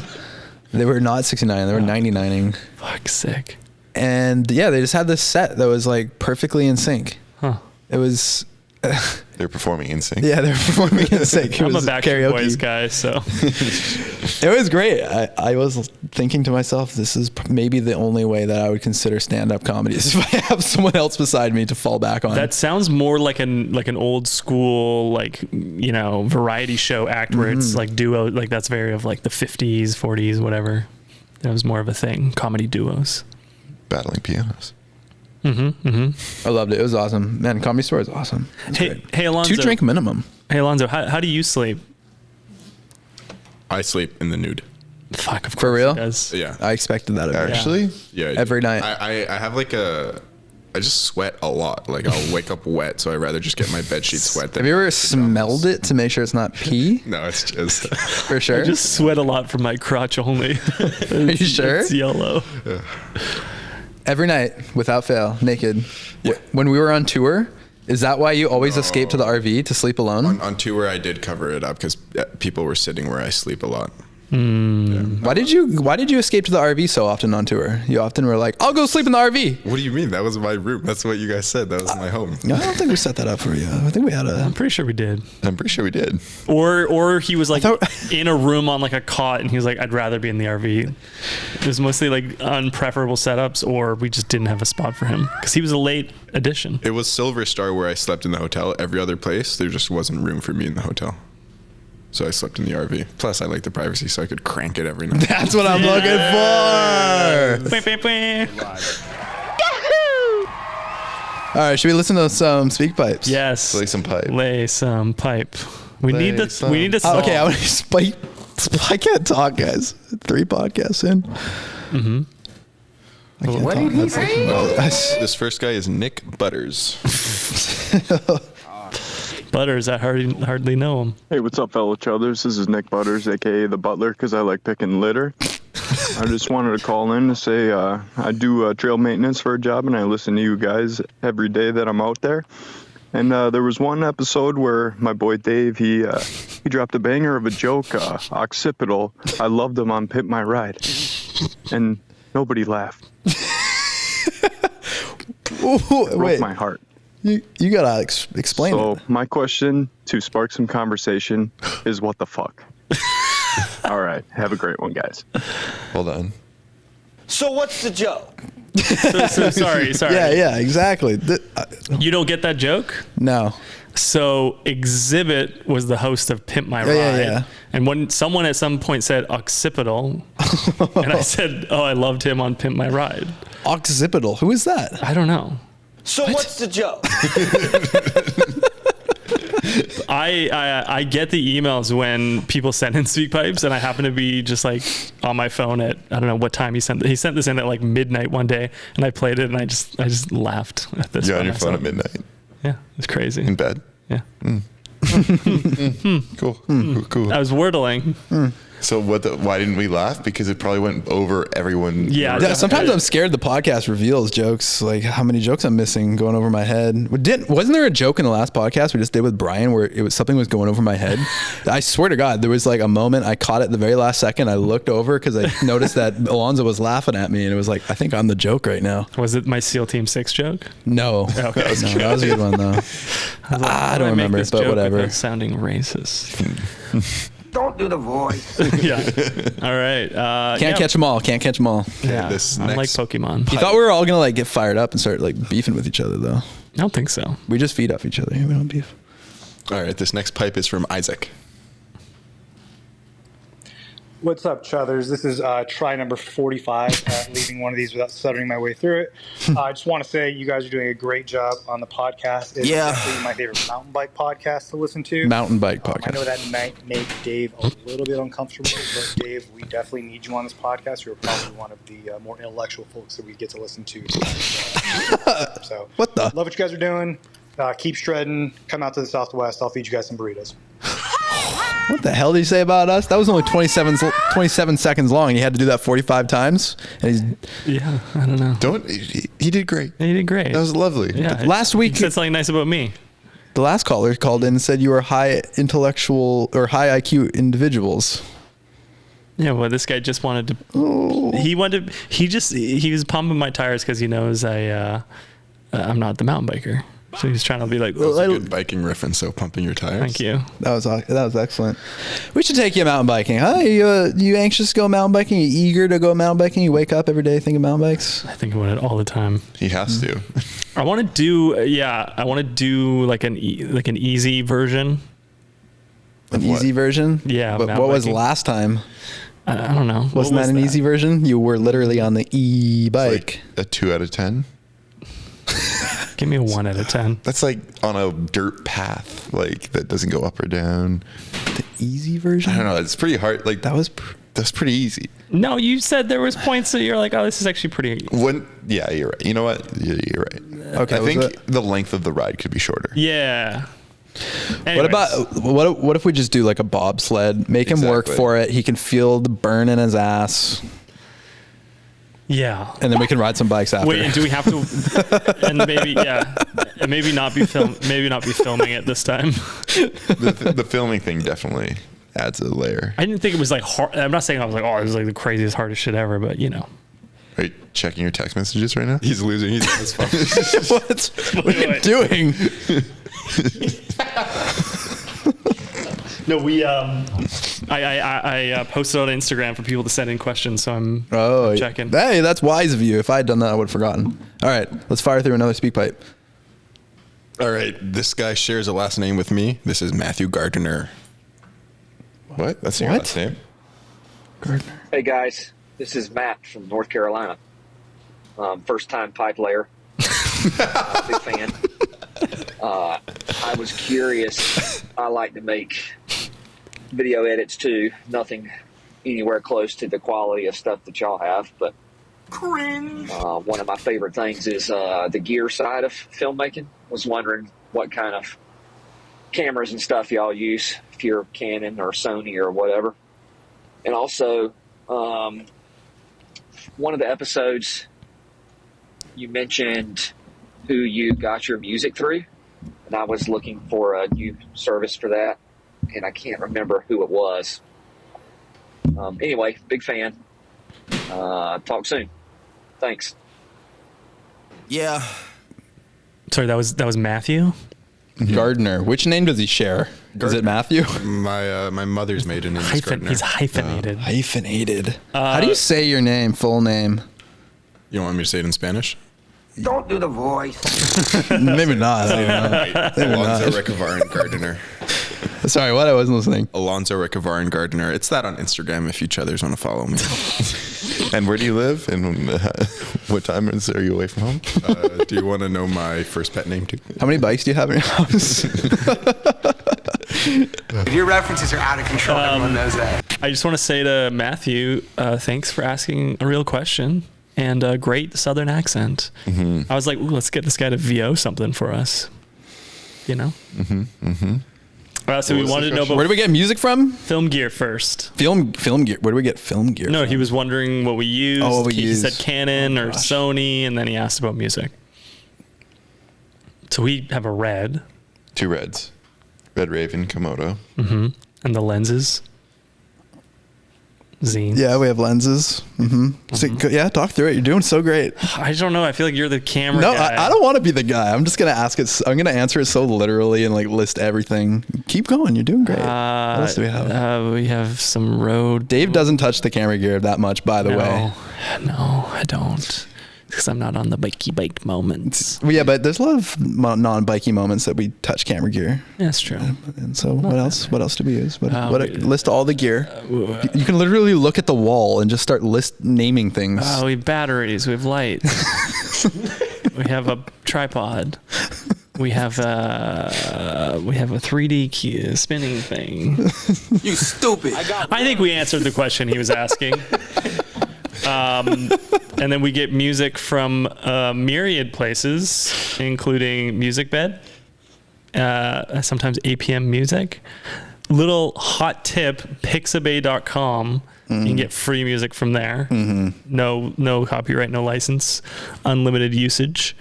They were not 69. They were 99ing. Fuck, sick. And yeah, they just had this set that was like perfectly in sync. Huh. It was... They're performing in sync. Yeah, they're performing in sync. I'm a Backstreet Boys guy, so... It was great. I was thinking to myself, this is maybe the only way that I would consider stand-up comedy is if I have someone else beside me to fall back on. That sounds more like an old school, like, you know, variety show act where it's like duo, like that's very of like the 50s, 40s, whatever. That was more of a thing, comedy duos. Battling pianos. I loved it. It was awesome. Man, Comedy Store is awesome. Hey, Alonzo. 2 drink minimum. Hey, Alonzo, how do you sleep? I sleep in the nude. Fuck, of course. For real? He does. Yeah. I expected that. Actually? Yeah. Every night. I have like I just sweat a lot. Like I'll wake up wet, so I'd rather just get my bed sheets wet. Have you ever smelled it to make sure it's not pee? No, it's just... For sure? I just sweat a lot from my crotch only. Are you sure? It's yellow. Every night, without fail, naked. Yeah. When we were on tour, is that why you always escape to the RV to sleep alone? On tour, I did cover it up because people were sitting where I sleep a lot. Why did you escape to the RV so often on tour? You often were like, I'll go sleep in the RV. What do you mean? That was my room. That's what you guys said. That was my home. I don't think we set that up for you. I think we had I'm pretty sure we did. I'm pretty sure we did. Or he was like in a room on like a cot and he was like, I'd rather be in the RV. It was mostly like unpreferable setups, or we just didn't have a spot for him because he was a late addition. It was Silver Star where I slept in the hotel. Every other place, there just wasn't room for me in the hotel. So I slept in the RV. Plus, I like the privacy, so I could crank it every night. That's what I'm looking for. All right, should we listen to some speak pipes? Yes. Lay some pipe. Lay some pipe. We need a song. Okay, I want to spike. I can't talk, guys. 3 podcasts in. I can't What talk. did he say? This first guy is Nick Butters. Butters, I hardly know him. Hey, what's up, fellow chuthers? This is Nick Butters, a.k.a. the Butler, because I like picking litter. I just wanted to call in to say I do trail maintenance for a job, and I listen to you guys every day that I'm out there. And there was one episode where my boy Dave, he dropped a banger of a joke, occipital. I loved him on Pimp My Ride. And nobody laughed. It broke my heart. You gotta explain So it. my question to spark some conversation is what the fuck? All right. Have a great one, guys. Hold on. So what's the joke? So sorry. Yeah, exactly. You don't get that joke? No. So Exhibit was the host of Pimp My Ride. Yeah. And when someone at some point said occipital, and I said, oh, I loved him on Pimp My Ride. Occipital. Who is that? I don't know. So what's the joke? I get the emails when people send in speak pipes, and I happen to be just like on my phone at I don't know what time he sent this in at like midnight one day, and I played it and I just laughed at this. You're on your phone at midnight. Yeah, it's crazy. In bed. Yeah. Cool. Cool. I was wordling. So why didn't we laugh? Because it probably went over everyone. Yeah. Sometimes I'm scared the podcast reveals jokes, like how many jokes I'm missing going over my head. Wasn't there a joke in the last podcast we just did with Brian where something was going over my head? I swear to God, there was like a moment I caught it at the very last second. I looked over because I noticed that Alonzo was laughing at me, and it was like, I think I'm the joke right now. Was it my SEAL Team 6 joke? No. Okay. That was a good one though. I don't remember, but whatever. Sounding racist. Don't do the voice. Yeah. All right. Can't catch them all. Can't catch them all. Yeah. This I'm like next Pokemon. You thought we were all gonna like get fired up and start like beefing with each other though. I don't think so. We just feed off each other. We don't beef. All right, this next pipe is from Isaac. What's up, Chuthers? This is try number 45, leaving one of these without stuttering my way through it. I just want to say you guys are doing a great job on the podcast. It's definitely my favorite mountain bike podcast to listen to. Mountain bike podcast. I know that might make Dave a little bit uncomfortable, but Dave, we definitely need you on this podcast. You're probably one of the more intellectual folks that we get to listen to. So, What the? love what you guys are doing. Keep shredding. Come out to the Southwest. I'll feed you guys some burritos. What the hell did he say about us? That was only 27 seconds long. He had to do that 45 times. And Yeah. I don't know. He did great. He did great. That was lovely. Yeah. Last week- he said something nice about me. the last caller called in and said you were high intellectual or high IQ individuals. Yeah, well, this guy just wanted to. He was pumping my tires because he knows I'm not the mountain biker. So he's trying to be like, That was a good biking reference, so pumping your tires. thank you. That was excellent. We should take you mountain biking. Huh? You anxious to go mountain biking? You eager to go mountain biking? You wake up every day thinking mountain bikes? I think about it all the time. He has to. I want to do like an easy version. An easy version? Yeah, But mountain what was biking. last time? I don't know. Wasn't that an easy version? You were literally on the e-bike. Like a 2 out of 10. Give me a 1 out of 10. That's like on a dirt path, like that doesn't go up or down. The easy version? I don't know. It's pretty hard. Like That was... that's pretty easy. No, you said there was points that you're like, oh, this is actually pretty. Yeah, you're right. You know what? You're right. Okay, I was think it- the length of the ride could be shorter. Yeah. What Anyways. about what if we just do like a bobsled? Make him work Exactly. for it. He can feel the burn in his ass, Yeah. and then we can ride some bikes after. Wait, and do we have to? And maybe not be filming it this time. The filming thing definitely. adds a layer. I didn't think it was like hard. I'm not saying I was like, oh, this is like the craziest, hardest shit ever, but you know. Are you checking your text messages right now? He's losing. He's on his phone. What are you doing? No, we I posted on Instagram for people to send in questions, so I'm checking. Hey, that's wise of you. If I had done that, I would have forgotten. All right, let's fire through another speak pipe. All right, this guy shares a last name with me. This is Matthew Gardner. What? That's your What? last name? Gardner. Hey guys, this is Matt from North Carolina. First time pipe layer. Big fan. I was curious. I like to make video edits too. Nothing anywhere close to the quality of stuff that y'all have, but one of my favorite things is the gear side of filmmaking. Was wondering what kind of cameras and stuff y'all use, if you're Canon or Sony or whatever. And also, one of the episodes you mentioned who you got your music through, and I was looking for a new service for that, and I can't remember who it was. Anyway, big fan. Talk soon. Thanks. Yeah. Sorry, that was Matthew. Gardner. Which name does he share? Is it Matthew? My mother's maiden name is Gardner. He's hyphenated. Hyphenated. How do you say your name, full name? You want me to say it in Spanish? Don't do the voice. Maybe not. I don't know. Maybe Alonzo not. Recavarin Gardner. Sorry, what? I wasn't listening. Alonzo Recavarin Gardner. It's that on Instagram if you chuthers want to follow me. And where do you live? And what time are you away from home? Do you want to know my first pet name too? How many bikes do you have in your house? Your references are out of control. Everyone knows that. I just want to say to Matthew, thanks for asking a real question and a great Southern accent. I was like, ooh, let's get this guy to VO something for us. You know? So we wanted to know about where do we get music from? film gear first. Film gear. Where do we get film gear No, from? he was wondering what we used. Oh, what we he use. said Canon or Sony, and then he asked about music. So we have a red. 2 reds. Red Raven, Komodo. And the lenses. Zine. Yeah, we have lenses. So, yeah, talk through it. You're doing so great. I don't know. I feel like you're the camera No, guy. I don't want to be the guy. I'm just gonna ask it. I'm gonna answer it so literally and like list everything. Keep going. You're doing great. What else do we have? We have some road. Dave doesn't touch the camera gear that much, by the way. No, I don't. Because I'm not on the bike moments. Well, yeah, but there's a lot of non-bikey moments that we touch camera gear. Yeah, that's true. And so, what else? What else do we use? List all the gear. You can literally look at the wall and just start naming things. We have batteries. We have lights. We have a tripod. We have a 3D spinning thing. You stupid. I think we answered the question he was asking. And then we get music from myriad places, including MusicBed, sometimes APM Music. Little hot tip, pixabay.com. You can get free music from there. No copyright, no license, unlimited usage.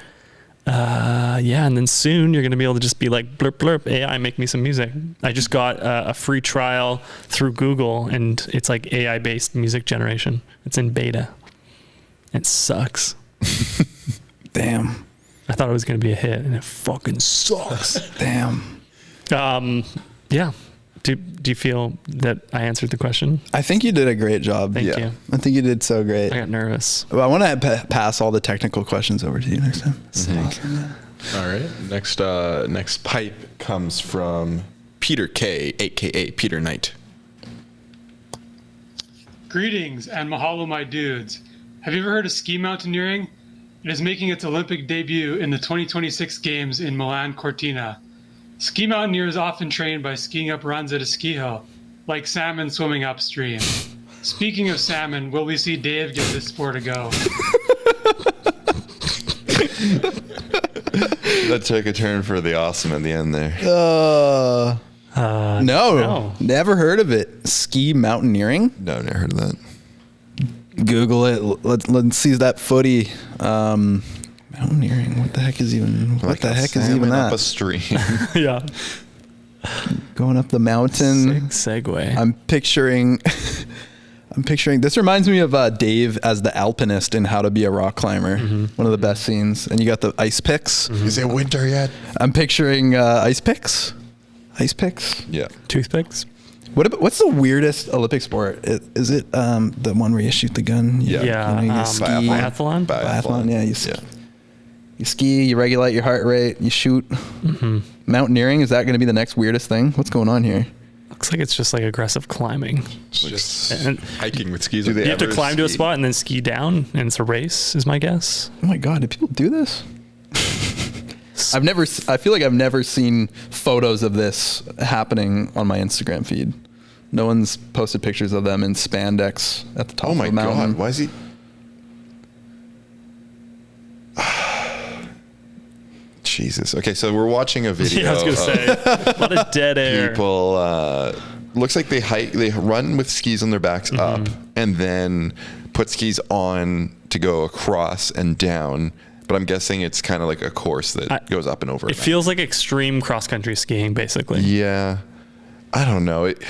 And then soon you're going to be able to just be like, blurp, blurp, AI, make me some music. I just got a free trial through Google, and it's like AI-based music generation. It's in beta. It sucks. Damn. I thought it was going to be a hit, and it fucking sucks. Damn. Yeah. Do you feel that I answered the question? I think you did a great job. Thank you. I think you did so great. I got nervous. Well, I want to pass all the technical questions over to you next time. Awesome. All right. Next pipe comes from Peter K, aka Peter Knight. Greetings and mahalo, my dudes. Have you ever heard of ski mountaineering? It is making its Olympic debut in the 2026 Games in Milan Cortina. Ski mountaineers often train by skiing up runs at a ski hill, like salmon swimming upstream. Speaking of salmon, will we see Dave give this sport a go? That took a turn for the awesome at the end there. No, never heard of it. Ski mountaineering? No, never heard of that. Google it. Let's see that footy. Mountaineering. What the heck is even? What Like the a heck is even salmon up that? a stream. Yeah. Going up the mountain. Sick segue. I'm picturing this reminds me of Dave as the alpinist in How to Be a Rock Climber. One of the best scenes. And you got the ice picks. Is it winter yet? I'm picturing ice picks. Ice picks? Yeah. Toothpicks. What's the weirdest Olympic sport? Is it the one where you shoot the gun? Yeah. Yeah. You ski. Biathlon. Yeah. You ski, you regulate your heart rate, you shoot. Mountaineering, is that going to be the next weirdest thing? What's going on here? Looks like it's just like aggressive climbing. Just And hiking with skis. you have to climb to a spot and then ski down, and it's a race, is my guess. Oh my God, do people do this? I feel like I've never seen photos of this happening on my Instagram feed. No one's posted pictures of them in spandex at the top of the mountain. Oh my God, why is he? Jesus. Okay, so we're watching a video. Yeah, I was gonna say a lot of dead air. People looks like they run with skis on their backs up and then put skis on to go across and down. But I'm guessing it's kind of like a course that goes up and over. It feels like extreme cross-country skiing, basically. Yeah. I don't know. It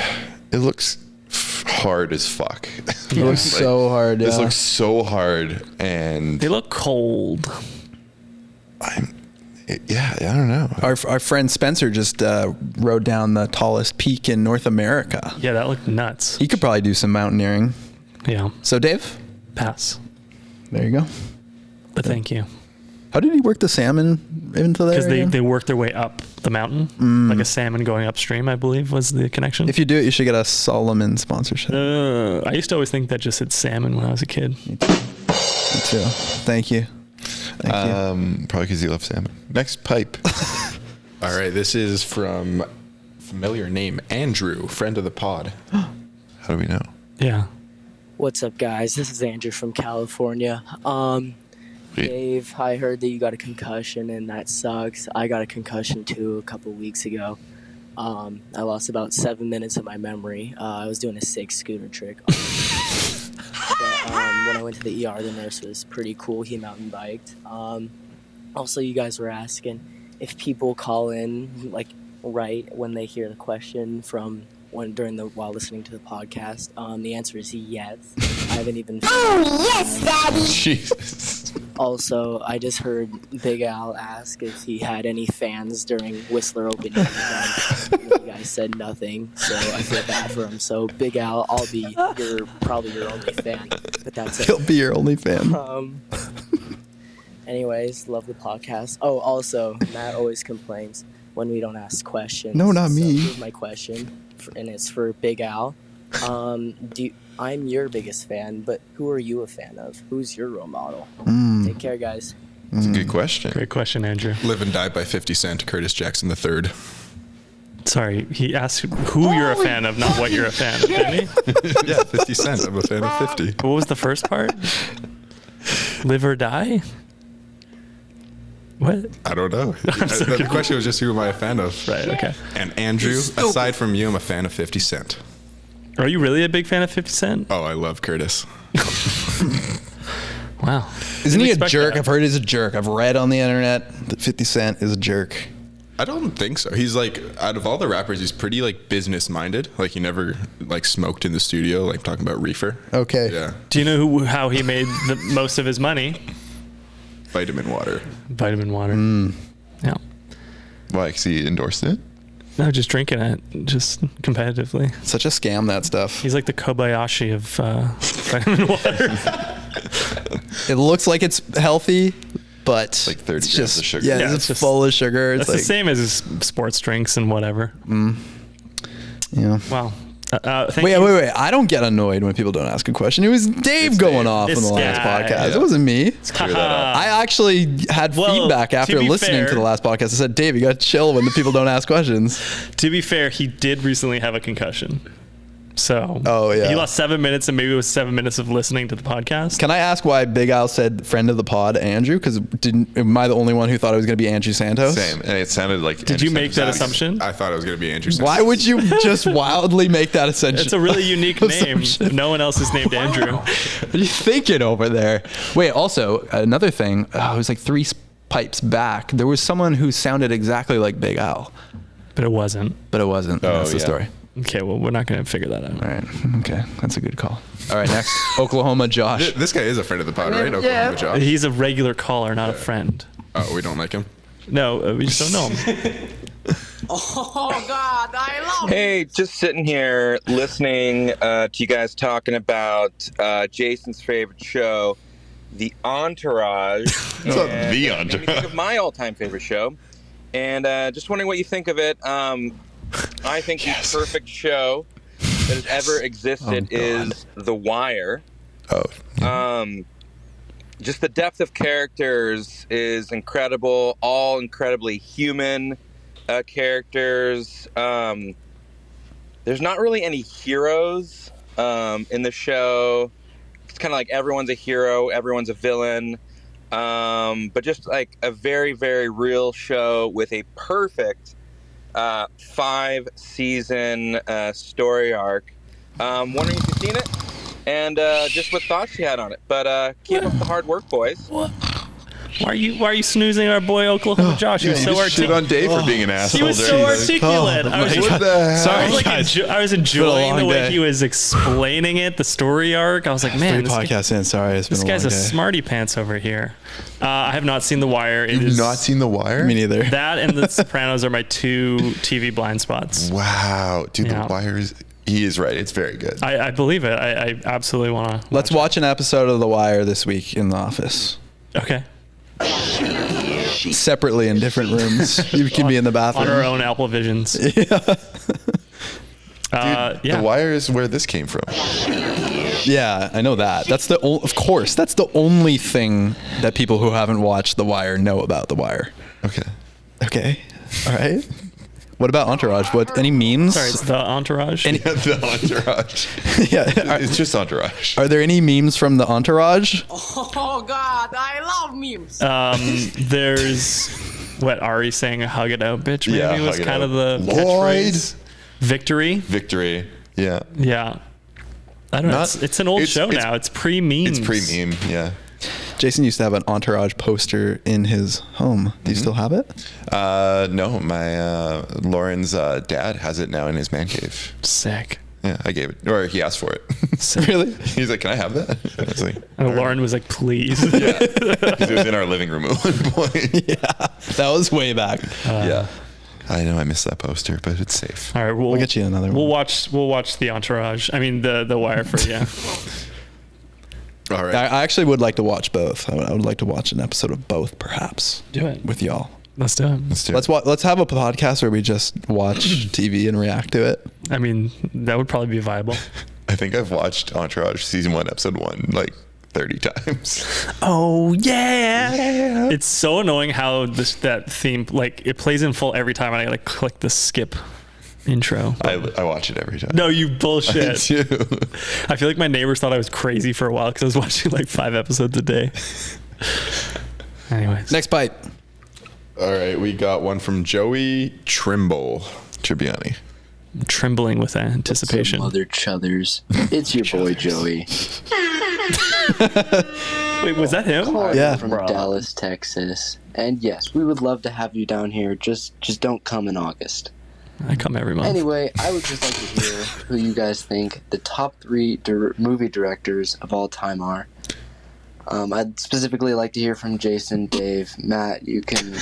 looks hard as fuck. It looks so hard. This looks so hard, and they look cold. I don't know. Our friend Spencer just rode down the tallest peak in North America. Yeah, that looked nuts. He could probably do some mountaineering. Yeah. So Dave? Pass. There you go. But thank you. How did he work the salmon into there? Because they worked their way up the mountain, like a salmon going upstream, I believe was the connection. If you do it, you should get a Solomon sponsorship. I used to always think that just said salmon when I was a kid. Me too. Thank you. Probably because you love salmon. Next pipe. All right, this is from familiar name Andrew, friend of the pod. How do we know? Yeah. What's up, guys? This is Andrew from California. Dave, I heard that you got a concussion, and that sucks. I got a concussion too a couple weeks ago. I lost about 7 minutes of my memory. I was doing a sick scooter trick. But when I went to the ER, the nurse was pretty cool. He mountain biked. Also, you guys were asking if people call in, like, right when they hear the question from while listening to the podcast. The answer is yes. I haven't even. Oh yes, Daddy. Jesus. Also, I just heard Big Al ask if he had any fans during Whistler opening. You guys said nothing, so I feel bad for him. So Big Al, I'll be probably your only fan, but that's it. He'll be your only fan. Anyways, love the podcast. Oh, also, Matt always complains when we don't ask questions. No, not me. Here's my question, and it's for Big Al. I'm your biggest fan, but who are you a fan of? Who's your role model? Take care, guys. That's a good question. Great question, Andrew. Live and Die by 50 Cent, Curtis Jackson III. Sorry, he asked who you're a fan of, not what you're a fan of, didn't he? Yeah, 50 Cent. I'm a fan of 50. What was the first part? Live or die? What? I don't know. The question was just who am I a fan of? Right, okay. And Andrew, aside from you, I'm a fan of 50 Cent. Are you really a big fan of 50 Cent? Oh, I love Curtis. Wow. Isn't he a jerk? I've heard he's a jerk. I've read on the internet that 50 Cent is a jerk. I don't think so. He's like, out of all the rappers, he's pretty like business minded. Like he never like smoked in the studio, like talking about reefer. Okay. Yeah. Do you know how he made the most of his money? Vitamin water. Vitamin water. Yeah. Why? Because he endorsed it? No, just drinking it, just competitively. Such a scam, that stuff. He's like the Kobayashi of vitamin water. It looks like it's healthy, but it's like 30 grams of sugar. Yeah, it's just full of sugar. It's like, the same as sports drinks and whatever. Yeah. Wow. Wait. I don't get annoyed when people don't ask a question. It was Dave going off on the last podcast. Yeah. It wasn't me. Clear that up. I actually had feedback after listening to the last podcast. I said, Dave, you got to chill when the people don't ask questions. To be fair, he did recently have a concussion. So he lost 7 minutes, and maybe it was 7 minutes of listening to the podcast. Can I ask why Big Al said friend of the pod, Andrew? Because am I the only one who thought it was going to be Andrew Santos? Same. And it sounded like. Did you make that assumption? I thought it was going to be Andrew Santos. Why would you just wildly make that assumption? It's a really unique name. No one else is named Andrew. What are you thinking over there? Wait, also, another thing. It was like 3 pipes back. There was someone who sounded exactly like Big Al. But it wasn't. That's the story. Okay, well, we're not going to figure that out. All right. Okay, that's a good call. All right, next, Oklahoma Josh. This guy is a friend of the pod, right? Oklahoma Josh. He's a regular caller, not a friend. Oh, we don't like him? No, we just don't know him. Oh, God, I love Hey, just sitting here listening to you guys talking about Jason's favorite show, The Entourage. It's not The Entourage. Made me think of my all-time favorite show. And just wondering what you think of it. I think the perfect show that has ever existed is The Wire. Just the depth of characters is incredible. All incredibly human characters. There's not really any heroes in the show. It's kind of like everyone's a hero, everyone's a villain. But just like a very, very real show with a perfect 5-season story arc. Wondering if you've seen it and just what thoughts you had on it. But keep up the hard work, boys. What? Why are you snoozing our boy Oklahoma Josh? He was so articulate. Shit on Dave for being an asshole. He was so articulate. I was enjoying the way he was explaining it, the story arc. I was like, man, this podcast in. Sorry, this guy's a smarty pants over here. I have not seen The Wire. You've not seen The Wire? Me neither. That and The Sopranos are my two TV blind spots. Wow, dude, The Wire is. He is right. It's very good. I believe it. I absolutely want to. Let's watch an episode of The Wire this week in the office. Okay. Separately in different rooms. You can be in the bathroom. On our own Apple Visions. Dude, The Wire is where this came from. Yeah, I know that. That's of course, that's the only thing that people who haven't watched The Wire know about The Wire. Okay. All right. What about Entourage? Any memes? Sorry, it's The Entourage? The Entourage. It's just Entourage. Are there any memes from The Entourage? Oh, God, I love memes. There's what Ari saying, "Hug it out, bitch." Maybe Yeah, was hug it kind out. of the Lloyd. catchphrase. Victory. Yeah. Yeah. I don't know. It's an old show now. It's pre-memes. It's pre-meme, yeah. Jason used to have an Entourage poster in his home. Do you still have it? No, my Lauren's dad has it now in his man cave. Sick. Yeah, I gave it, or he asked for it. Really? He's like, "Can I have that?" I was like, and Lauren was like, "Please." Yeah, 'cause it was in our living room at one point. Yeah, that was way back. Yeah, I know I missed that poster, but it's safe. All right, we'll get you another one. We'll watch The Entourage. I mean, the Wire for you. All right. I actually would like to watch both. I would like to watch an episode of both, perhaps. Do it with y'all. Let's do it. Let's have a podcast where we just watch TV and react to it. I mean, that would probably be viable. I think I've watched Entourage season 1, episode 1 like 30 times. Oh yeah! It's so annoying how that theme it plays in full every time, and I click the skip intro. I watch it every time. No, you bullshit. I do. I feel like my neighbors thought I was crazy for a while because I was watching 5 episodes a day. Anyways, next bite. All right, we got one from Joey Tribbiani. I'm trembling with anticipation. Mother chuthers, it's your boy Joey. Wait, was that him? Yeah, from Dallas, Texas. And yes, we would love to have you down here. Just don't come in August. I come every month. Anyway, I would just like to hear who you guys think the top 3 movie directors of all time are. I'd specifically like to hear from Jason, Dave, Matt. You can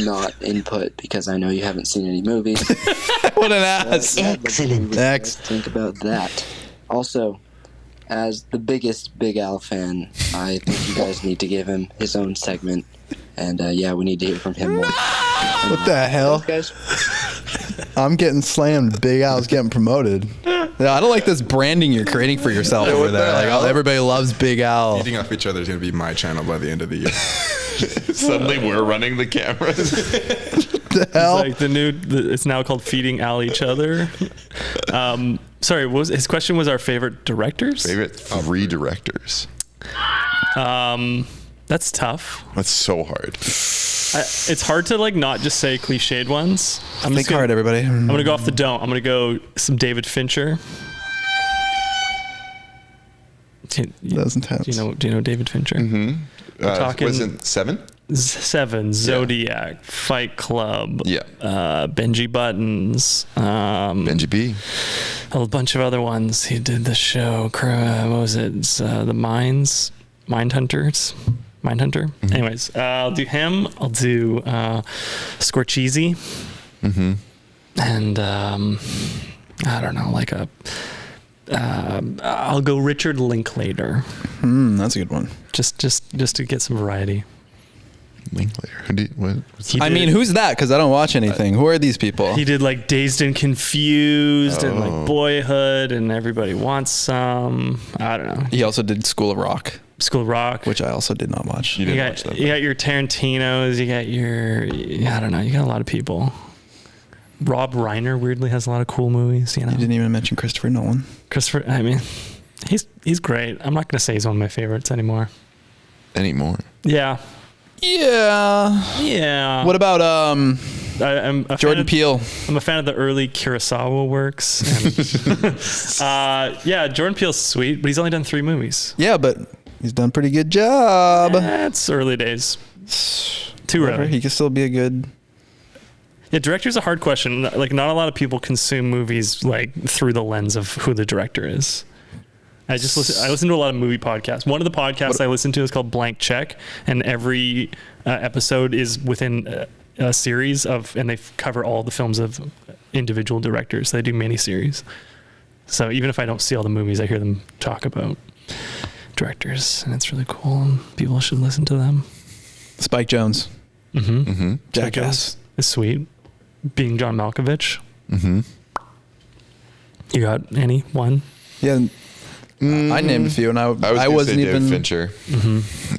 not input because I know you haven't seen any movies. What an ass! Excellent. Think about that. Also, as the biggest Big Al fan, I think you guys need to give him his own segment. And we need to hear from him more. What the hell? Guys? I'm getting slammed. Big Al's getting promoted. No, I don't like this branding you're creating for yourself over there. Everybody loves Big Al. Feeding off each other is going to be my channel by the end of the year. Suddenly we're running the cameras. The hell? It's it's now called Feeding Al Each Other. Sorry, his question was our favorite directors? Favorite 3 directors. That's tough. That's so hard. It's hard to not just say cliched ones. Think hard, everybody. I'm gonna go off the dome. I'm gonna go some David Fincher. That was intense. Do you know David Fincher? Mm-hmm. Wasn't 7? Seven, Zodiac, Fight Club, Benji Buttons, Benji B, a bunch of other ones. He did the show. What was it? It's, the Mindhunter. Mm-hmm. Anyways, I'll do him. I'll do Scorcheesy. Mm-hmm. And I don't know, like I'll go Richard Linklater. That's a good one. Just to get some variety. Linklater. Who's that? Because I don't watch anything. Who are these people? He did like Dazed and Confused and like Boyhood and Everybody Wants Some. I don't know. He also did School of Rock. Which I also did not watch. You got your Tarantinos. You got your I don't know. You got a lot of people. Rob Reiner weirdly has a lot of cool movies. You know. You didn't even mention Christopher Nolan. I mean, he's great. I'm not gonna say he's one of my favorites anymore. Yeah. What about I'm a Jordan Peele? I'm a fan of the early Kurosawa works. And, Jordan Peele's sweet, but he's only done 3 movies. Yeah, but he's done a pretty good job. It's early days. Too early. He can still be a good. Yeah, director's a hard question. Like, not a lot of people consume movies like through the lens of who the director is. I listen to a lot of movie podcasts. One of the podcasts I listen to is called Blank Check, and every episode is within a series and they cover all the films of individual directors. They do mini-series. So even if I don't see all the movies, I hear them talk about directors, and it's really cool, and people should listen to them. Spike Jonze. Mm-hmm. Jackass is sweet. Being John Malkovich. Mm-hmm. You got any one? Yeah. I named a few, and I wasn't even David Fincher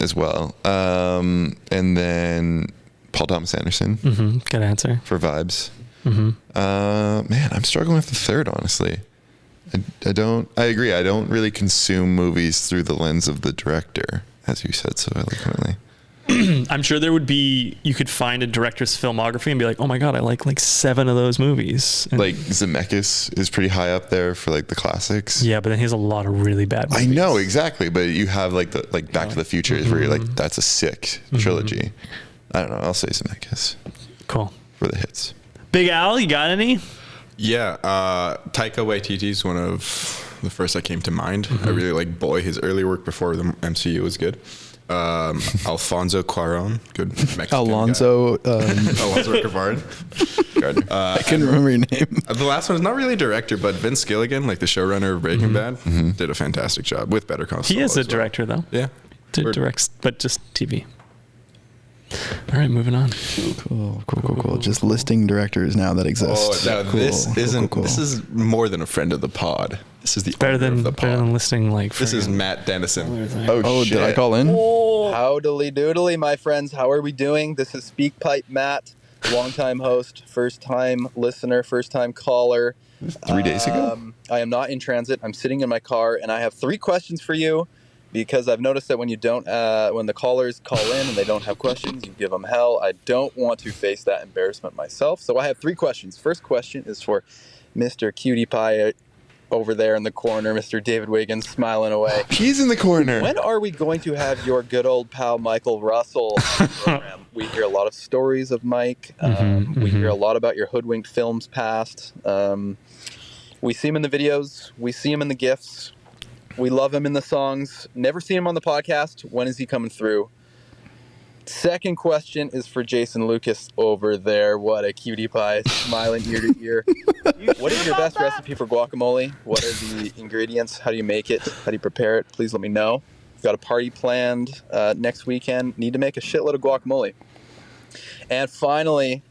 as well, and then Paul Thomas Anderson. Mm-hmm. Good answer for vibes. Mm-hmm. Man, I'm struggling with the third, honestly. I agree. I don't really consume movies through the lens of the director, as you said so eloquently. I'm sure you could find a director's filmography and be like, oh my God, I like 7 of those movies. And like Zemeckis is pretty high up there for like the classics. Yeah, but then he has a lot of really bad movies. I know, exactly. But you have like Back to the Future is where you're like, that's a sick trilogy. I don't know. I'll say Zemeckis. Cool. For the hits. Big Al, you got any? Yeah. Taika Waititi's one of the first that came to mind. I really like his early work before the MCU was good. Alfonso Cuarón, good Mexican Alonzo Gardner. I couldn't remember your name. The last one is not really a director, but Vince Gilligan, like the showrunner of Breaking Bad, did a fantastic job with Better Call Saul. He is a director, though. Yeah, directs, but just TV. All right, moving on. Cool. Just listing directors now that exist. This is more than a friend of the pod. This is the better than the pod. Better than listing like. This is Matt Dennison. Oh, shit. Did I call in? Howdily doodly, my friends. How are we doing? This is Speak Pipe Matt, longtime host, first time listener, first time caller. 3 days ago. I am not in transit. I'm sitting in my car, and I have 3 questions for you. Because I've noticed that when the callers call in and they don't have questions, you give them hell. I don't want to face that embarrassment myself. So I have 3 questions. First question is for Mr. Cutie Pie over there in the corner, Mr. David Wiggins smiling away. He's in the corner. When are we going to have your good old pal Michael Russell on the program? We hear a lot of stories of Mike. We hear a lot about your hoodwinked films past. We see him in the videos. We see him in the GIFs. We love him in the songs. Never seen him on the podcast. When is he coming through? Second question is for Jason Lucas over there. What a cutie pie, smiling ear to ear. What is your best recipe for guacamole? What are the ingredients? How do you make it? How do you prepare it? Please let me know. We've got a party planned next weekend. Need to make a shitload of guacamole. And finally,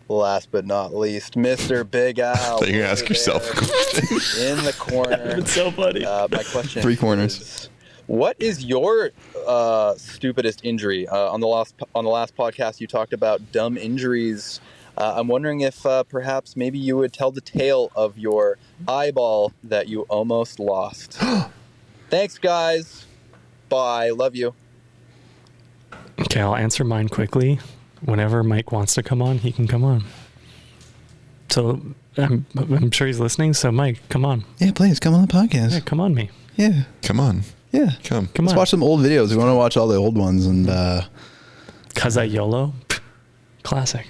last but not least, Mr. Big Al. I thought you were going to ask yourself a question. In the corner. It's so funny. My question 3 corners. is, what is your stupidest injury? On the last podcast, you talked about dumb injuries. I'm wondering if perhaps maybe you would tell the tale of your eyeball that you almost lost. Thanks, guys. Bye. Love you. Okay, I'll answer mine quickly. Whenever Mike wants to come on, he can come on. So I'm sure he's listening. So Mike, come on. Yeah, please come on the podcast. Yeah, come on me. Yeah. Come on. Yeah. Come Let's on. watch some old videos. We want to watch all the old ones and 'Cause I YOLO. Classic.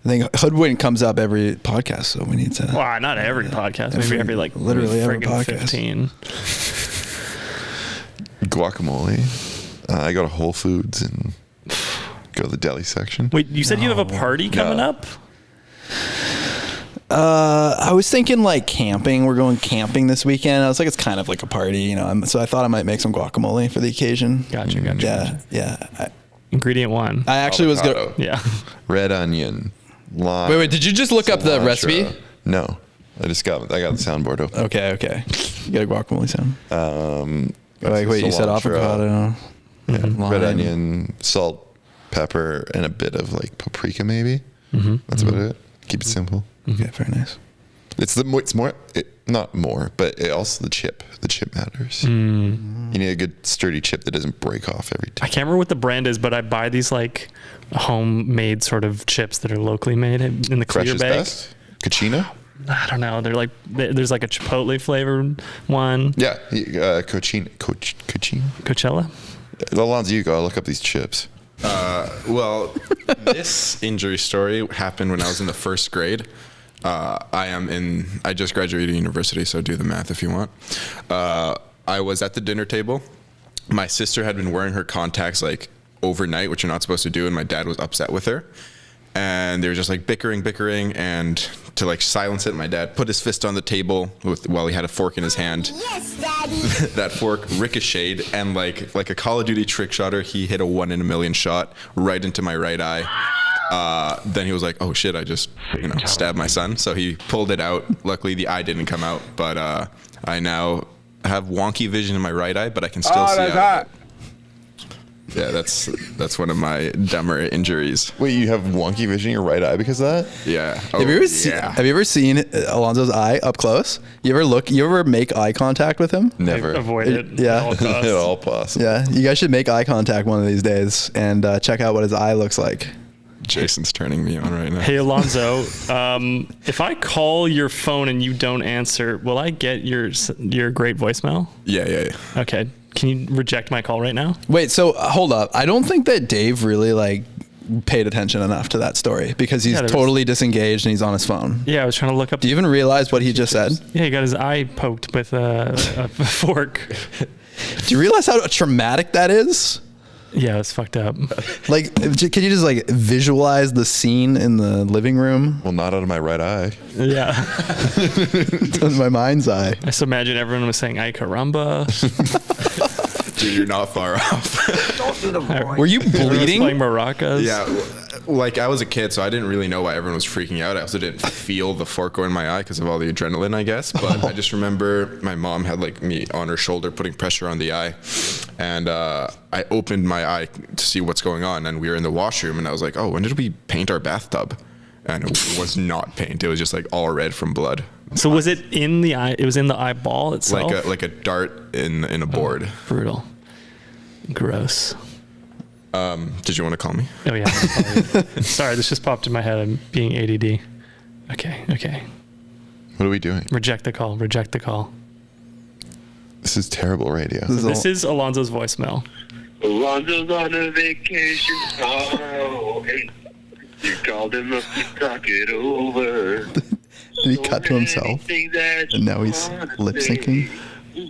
I think Hoodwink comes up every podcast, so we need to. Well, not every podcast. Maybe every like literally every podcast. 15. Guacamole. I go to Whole Foods and go to the deli section. Wait, you said you have a party coming up? I was thinking like camping. We're going camping this weekend. I was like, it's kind of like a party, you know. So I thought I might make some guacamole for the occasion. Gotcha. Yeah. Ingredient 1. I actually was Avocado. going. Yeah. Red onion. Lime. Wait. Did you just look up the recipe? No, I got the soundboard open. Okay. You got a guacamole sound. Wait, you said cilantro. avocado. Yeah, Lime. red onion, salt, pepper, and a bit of like paprika, maybe. That's about it. Keep it simple. Okay, very nice. Not more, but also the chip. The chip matters. You need a good sturdy chip that doesn't break off every time. I can't remember what the brand is, but I buy these like homemade sort of chips that are locally made in the clear Fresh is bag. best. Kachina? I don't know. They're like there's like a chipotle flavored one. Yeah, Coachella. Alonzo, you go. I'll look up these chips. Well, this injury story happened when I was in the first grade. I just graduated university, so do the math if you want. I was at the dinner table. My sister had been wearing her contacts like overnight, which you're not supposed to do, and my dad was upset with her. And they were just like bickering, and to like silence it, my dad put his fist on the table while he had a fork in his hand. Yes, Daddy. That fork ricocheted, and like a Call of Duty trick shotter, he hit a 1 in a million shot right into my right eye. Then he was like, "Oh shit, I just stabbed my son." So he pulled it out. Luckily, the eye didn't come out, but I now have wonky vision in my right eye, but I can still see out. Yeah, that's one of my dumber injuries. Wait, you have wonky vision in your right eye because of that? Yeah. Have you ever seen Alonzo's eye up close? You ever make eye contact with him? Never. Avoid it. Yeah. At all possible. Yeah, you guys should make eye contact one of these days and check out what his eye looks like. Jason's turning me on right now. Hey, Alonzo, if I call your phone and you don't answer, will I get your great voicemail? Yeah. Okay. Can you reject my call right now? Wait, so hold up. I don't think that Dave really paid attention enough to that story because he's totally disengaged and he's on his phone. Yeah, I was trying to look up. Do you even realize what he just said? Yeah, he got his eye poked with a fork. Do you realize how traumatic that is? Yeah, it's fucked up. Can you just visualize the scene in the living room? Well, not out of my right eye. Yeah. It's in my mind's eye. I just imagine everyone was saying "ay caramba." Dude, you're not far off. Don't do the voice. Were you bleeding? Playing maracas. Yeah, I was a kid, so I didn't really know why everyone was freaking out. I also didn't feel the fork go in my eye because of all the adrenaline, I guess. But I just remember my mom had me on her shoulder, putting pressure on the eye, and I opened my eye to see what's going on, and we were in the washroom, and I was like, "Oh, when did we paint our bathtub?" And it was not paint; it was just all red from blood. So was it in the eye? It was in the eyeball itself. Like a dart in a board. Brutal. Gross. Did you want to call me? Oh yeah. Sorry, this just popped in my head. I'm being ADD. Okay. What are we doing? Reject the call. This is terrible radio. This is Alonzo's voicemail. Alonzo's on a vacation far away. You called him up to talk it over. Did he cut to himself? And now he's lip syncing?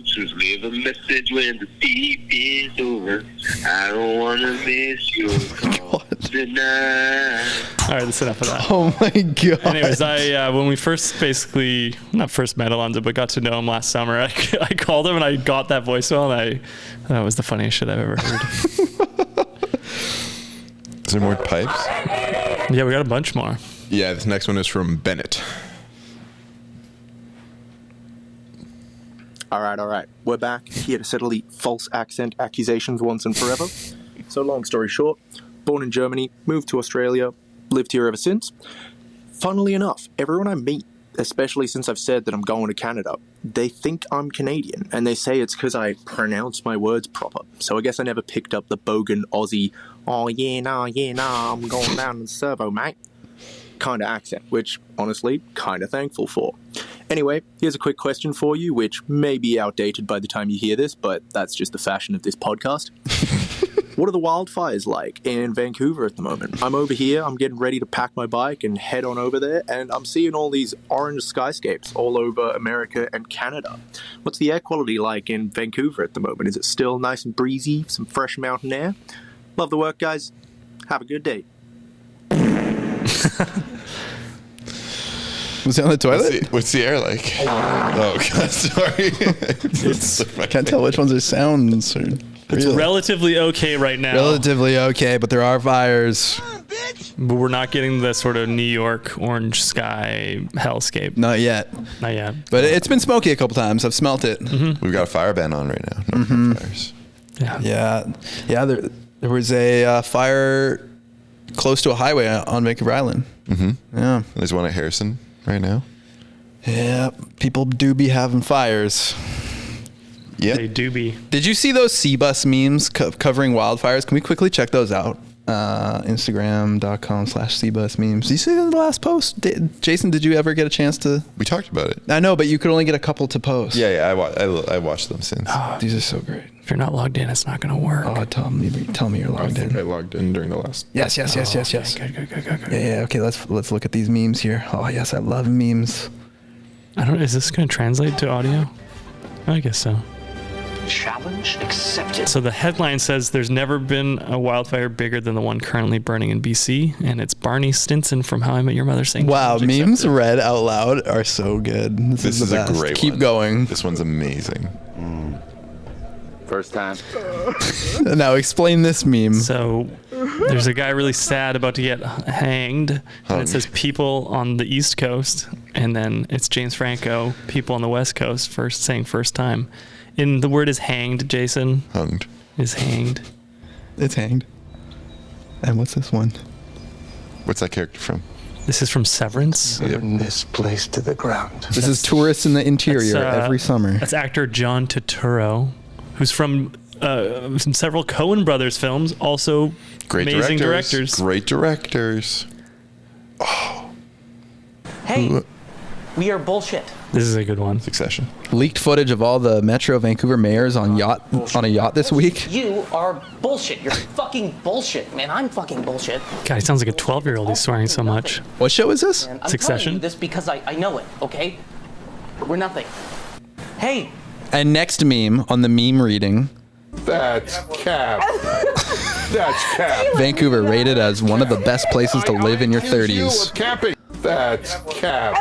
Just leave a message when the beep is over. I don't want to miss your call tonight. All right, that's enough of that. Oh my god. Anyways, when we first not first met Alonzo, but got to know him last summer, I called him and I got that voicemail, and that was the funniest shit I've ever heard. Is there more pipes? Yeah, we got a bunch more. Yeah, this next one is from Bennett. All right. We're back here to settle the false accent accusations once and forever. So long story short, born in Germany, moved to Australia, lived here ever since. Funnily enough, everyone I meet, especially since I've said that I'm going to Canada, they think I'm Canadian, and they say it's because I pronounce my words proper. So I guess I never picked up the bogan Aussie, oh yeah, nah, I'm going down to the servo, mate, kind of accent, which, honestly, kind of thankful for. Anyway, here's a quick question for you, which may be outdated by the time you hear this, but that's just the fashion of this podcast. What are the wildfires like in Vancouver at the moment? I'm over here, I'm getting ready to pack my bike and head on over there, and I'm seeing all these orange skyscapes all over America and Canada. What's the air quality like in Vancouver at the moment? Is it still nice and breezy, some fresh mountain air? Love the work, guys. Have a good day. Was he on the toilet? What's the air like? Oh, God, sorry. Can't tell which ones are sounds. It's relatively okay right now. Relatively okay, but there are fires. But we're not getting the sort of New York orange sky hellscape. Not yet. Not yet. But it's been smoky a couple times. I've smelt it. We've got a fire ban on right now. No fires. Yeah. There was a fire close to a highway on Vancouver Island. Yeah. There's one at Harrison right now. Yeah. People do be having fires. Yeah. They do be. Did you see those C-Bus memes covering wildfires? Can we quickly check those out? Instagram.com/CBus memes. Did you see the last post? Jason, did you ever get a chance to? We talked about it. I know, but you could only get a couple to post. Yeah, I watched them since. Oh, these are so great. If you're not logged in, it's not going to work. Oh, tell me you're logged in. I logged in during the last. Yes. Good. Yeah. Okay, let's look at these memes here. Oh yes, I love memes. Is this going to translate to audio? I guess so. Challenge accepted. So the headline says there's never been a wildfire bigger than the one currently burning in BC, and it's Barney Stinson from How I Met Your Mother saying, "Wow, memes read out loud are so good. This is a great Keep one. going. This one's amazing." First time. Now explain this meme. So there's a guy really sad about to get hanged, and it says people on the East Coast, and then it's James Franco, people on the West Coast, saying first time. And the word is hanged, Jason. Hanged. Is hanged. It's hanged. And what's this one? What's that character from? This is from Severance. Burn this place to the ground. This is Tourists in the Interior every summer. That's actor John Turturro, who's from several Coen Brothers films, also amazing directors. Great directors. Hey, we are bullshit. This is a good one. Succession. Leaked footage of all the Metro Vancouver mayors on a yacht this week. You are bullshit. You're fucking bullshit, man. I'm fucking bullshit. God, he sounds like a 12-year-old. He's swearing so much. What show is this? I'm Succession. telling you this because I know it, okay? We're nothing. Hey. And next meme on the meme reading. That's cap. That's cap. Vancouver rated as one of the best places to live in your 30s. Camping. That's cap.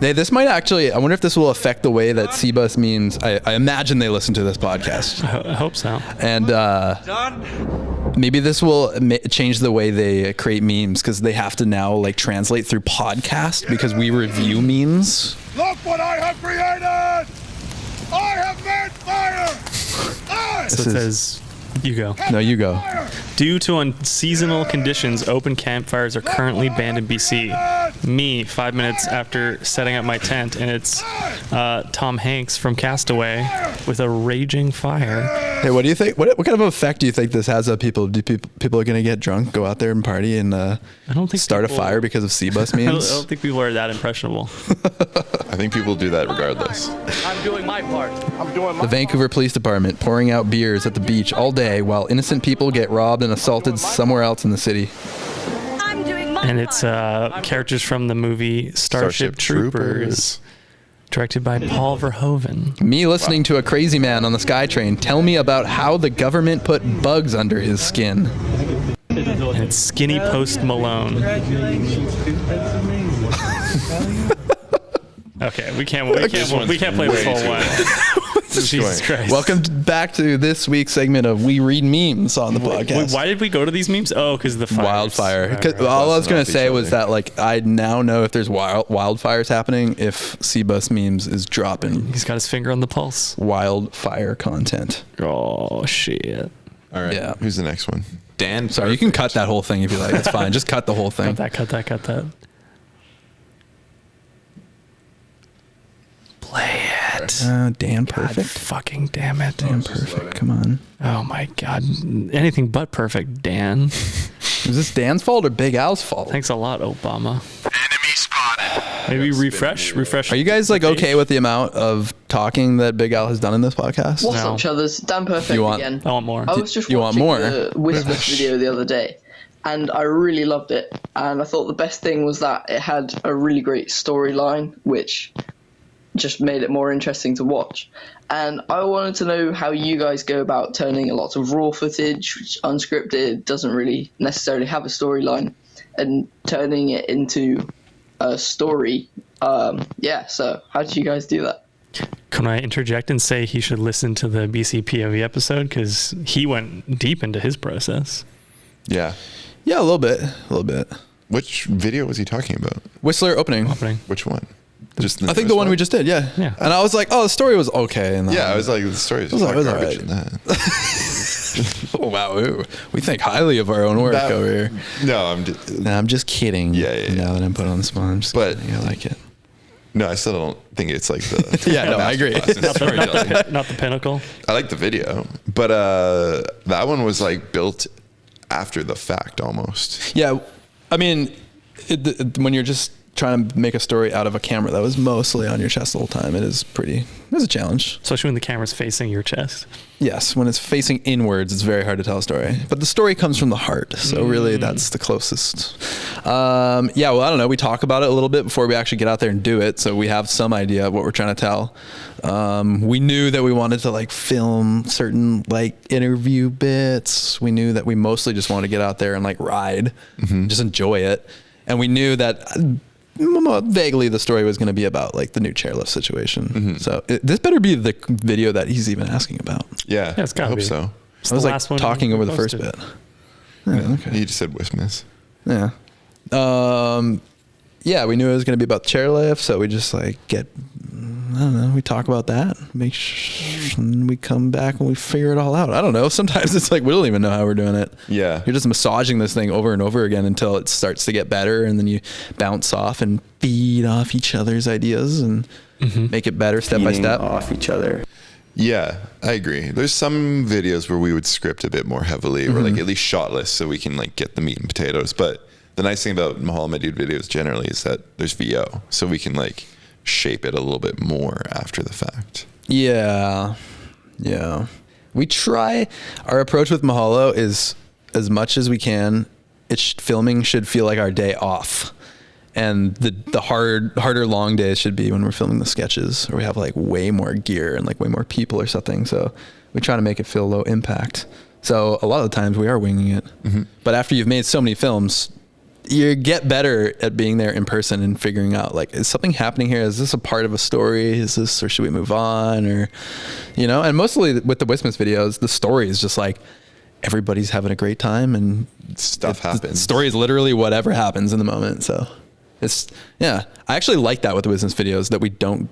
Hey, this might actually, I wonder if this will affect the way that C-Bus memes, I imagine they listen to this podcast. I hope so. And maybe this will change the way they create memes, because they have to now like translate through podcast because we review memes. Look what I have created! I have made fire! So it says, you go. No, you go. Due to unseasonal conditions, open campfires are currently banned in BC. Me, 5 minutes after setting up my tent, and it's Tom Hanks from Castaway with a raging fire. Hey, what do you think? What kind of effect do you think this has on people? Do people are going to get drunk, go out there and party, and I don't think start a fire because of C-Bus memes? I don't think people are that impressionable. I think people do that regardless. I'm doing my part. The Vancouver Police Department pouring out beers at the beach all day while innocent people get robbed and assaulted somewhere else in the city. And it's characters from the movie Starship Troopers, directed by Paul Verhoeven. Me listening to a crazy man on the SkyTrain tell me about how the government put bugs under his skin. And it's Skinny Post Malone. Okay, we can't play this whole one. Jesus Christ. Welcome back to this week's segment of We Read Memes on the podcast. Why did we go to these memes? Oh, because of the fires. Wildfire. All I was going to say was that like I now know if there's wildfires happening if C-Bus memes is dropping. He's got his finger on the pulse. Wildfire content. Oh, shit. All right. Yeah. Who's the next one? Dan. Sorry, you can cut that whole thing if you like. It's fine. Just cut the whole thing. Cut that. Play it. Dan Perfect. God fucking damn it. Dan Perfect. Come on. Oh my God. Anything but perfect, Dan. Is this Dan's fault or Big Al's fault? Thanks a lot, Obama. Enemy spotted. Maybe refresh. Are you guys like okay with the amount of talking that Big Al has done in this podcast? What's up, Chuthers? Dan Perfect again. I want more. I was just You want watching more? the Whistlers video the other day, and I really loved it. And I thought the best thing was that it had a really great storyline, which just made it more interesting to watch. And I wanted to know how you guys go about turning a lot of raw footage, which unscripted, doesn't really necessarily have a storyline, and turning it into a story. So how did you guys do that? Can I interject and say he should listen to the BCPOV episode because he went deep into his process. Yeah. Yeah, a little bit. Which video was he talking about? Whistler opening. Which one? Just I think the one we just did, yeah. And I was like, oh, the story was okay. And I was like, the story is just it was all garbage right. in that. Oh, wow. Ooh. We think highly of our own work over here. No, I'm just kidding. Yeah. Now that I'm put on the spot, I'm just kidding. I like it. No, I still don't think it's like the Yeah, no, I agree. Not the pinnacle. I like the video, but that one was like built after the fact almost. Yeah, I mean, when you're just trying to make a story out of a camera that was mostly on your chest the whole time, it's a challenge. Especially when the camera's facing your chest. Yes, when it's facing inwards, it's very hard to tell a story. But the story comes from the heart, so really that's the closest. Well, I don't know. We talk about it a little bit before we actually get out there and do it, so we have some idea of what we're trying to tell. We knew that we wanted to like film certain like interview bits. We knew that we mostly just wanted to get out there and like ride, just enjoy it. And we knew that vaguely the story was going to be about like the new chairlift situation. So this better be the video that he's even asking about. Yeah, it's gotta I hope be. so. It's I was the like last one talking we over the first posted. bit. Yeah, okay. You just said Wismas. Yeah. We knew it was going to be about the chairlift, so we just like we talk about that, make sure we come back and we figure it all out. I don't know. Sometimes it's like we don't even know how we're doing it. Yeah. You're just massaging this thing over and over again until it starts to get better, and then you bounce off and feed off each other's ideas and make it better step by step. Off each other. Yeah, I agree. There's some videos where we would script a bit more heavily, or like at least shotless, so we can like get the meat and potatoes. But the nice thing about Mahal and my dude videos generally is that there's VO, so we can like shape it a little bit more after the fact. Yeah. We try. Our approach with Mahalo is as much as we can. Filming should feel like our day off. And the harder long days should be when we're filming the sketches, or we have like way more gear and like way more people or something. So we try to make it feel low impact. So a lot of the times we are winging it. But after you've made so many films, you get better at being there in person and figuring out like, is something happening here? Is this a part of a story? Or should we move on? Or, and mostly with the Wismas videos, the story is just like, everybody's having a great time and stuff happens. The story is literally whatever happens in the moment. So I actually like that with the Wismas videos, that we don't,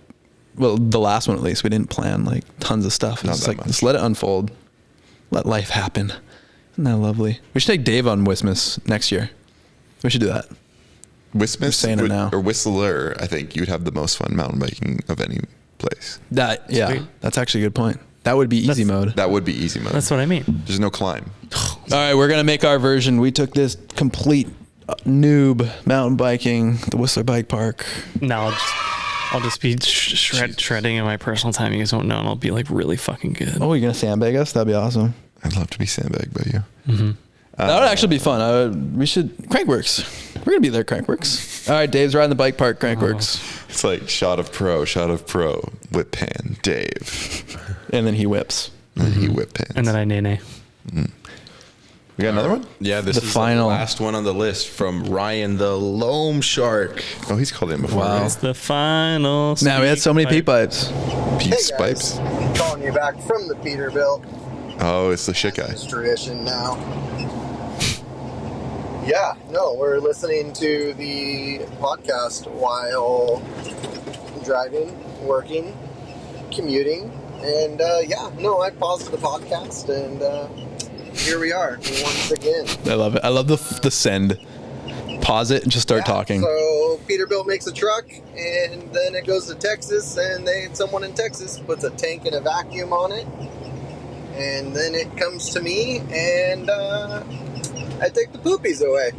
well, the last one at least, we didn't plan like tons of stuff. It's like, just let it unfold. Let life happen. Isn't that lovely? We should take Dave on Wismas next year. We should do that. Wismas saying it now. Or Whistler, I think you'd have the most fun mountain biking of any place. That's actually a good point. That would be easy mode. That would be easy mode. That's what I mean. There's no climb. All right, we're going to make our version. We took this complete noob mountain biking, the Whistler Bike Park. No, I'll just be shredding in my personal time. You guys won't know, and I'll be like really fucking good. Oh, you're going to sandbag us? That'd be awesome. I'd love to be sandbagged by you. That would actually be fun. We should Crankworks. We're gonna be there, Crankworks. All right, Dave's riding the bike park, Crankworks. It's like shot of pro, whip pan, Dave, and then he whips. And then he whip pans. And then I nay. We got another one? Yeah, this The is final. the last one on the list from Ryan the Loam Shark. Oh, he's called in before. Wow. It's the final. Now we had so many peat pipes. Peace pipes. Calling you back from the Peterbilt. Oh, it's the shit guy. It's tradition now. Yeah, no, we're listening to the podcast while driving, working, commuting, and I paused the podcast, and here we are once again. I love it. I love the send. Pause it and just start talking. So Peterbilt makes a truck, and then it goes to Texas, and someone in Texas puts a tank and a vacuum on it, and then it comes to me, and I take the poopies away.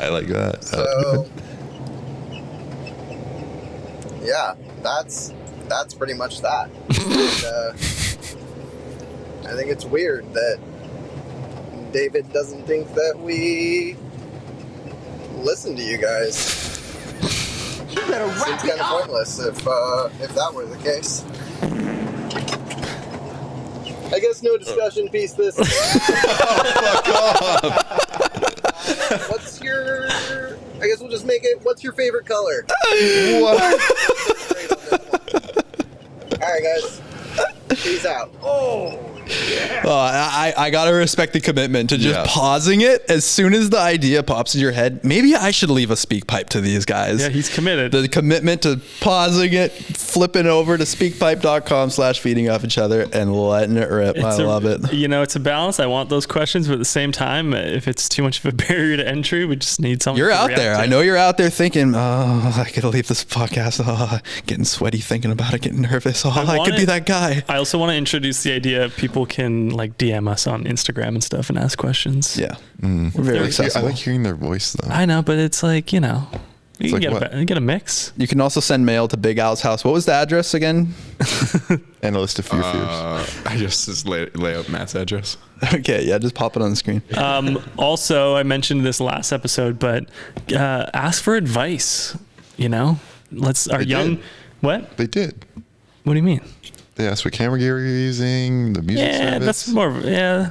I like that. So yeah, that's pretty much that. And, I think it's weird that David doesn't think that we listen to you guys. You better wrap Seems it kind of up. pointless if that were the case. I guess no discussion piece this. What's your? I guess we'll just make it. What's your favorite color? What? All right, guys. Peace out. I gotta respect the commitment to just pausing it as soon as the idea pops in your head. Maybe I should leave a speak pipe to these guys. Yeah, he's committed. The commitment to pausing it, flipping over to speakpipe.com/feeding off each other and letting it rip. I love it. You know, it's a balance. I want those questions, but at the same time, if it's too much of a barrier to entry, we just need something. You're to out react there. to. I know you're out there thinking, oh, I gotta leave this podcast. Oh, getting sweaty thinking about it, getting nervous. Oh, I could be that guy. I also want to introduce the idea of people can like DM us on Instagram and stuff and ask questions. Yeah. We're very I accessible. like hearing their voice though. I know, but it's like, you know, you It's can like get a mix. You can also send mail to Big Al's house. What was the address again? And a list of fears. I just lay out Matt's address. Okay, yeah, just pop it on the screen. Also, I mentioned this last episode, but ask for advice. You know, They did. What? They did. What do you mean? They asked what camera gear you're using, the music Yeah, service. that's more.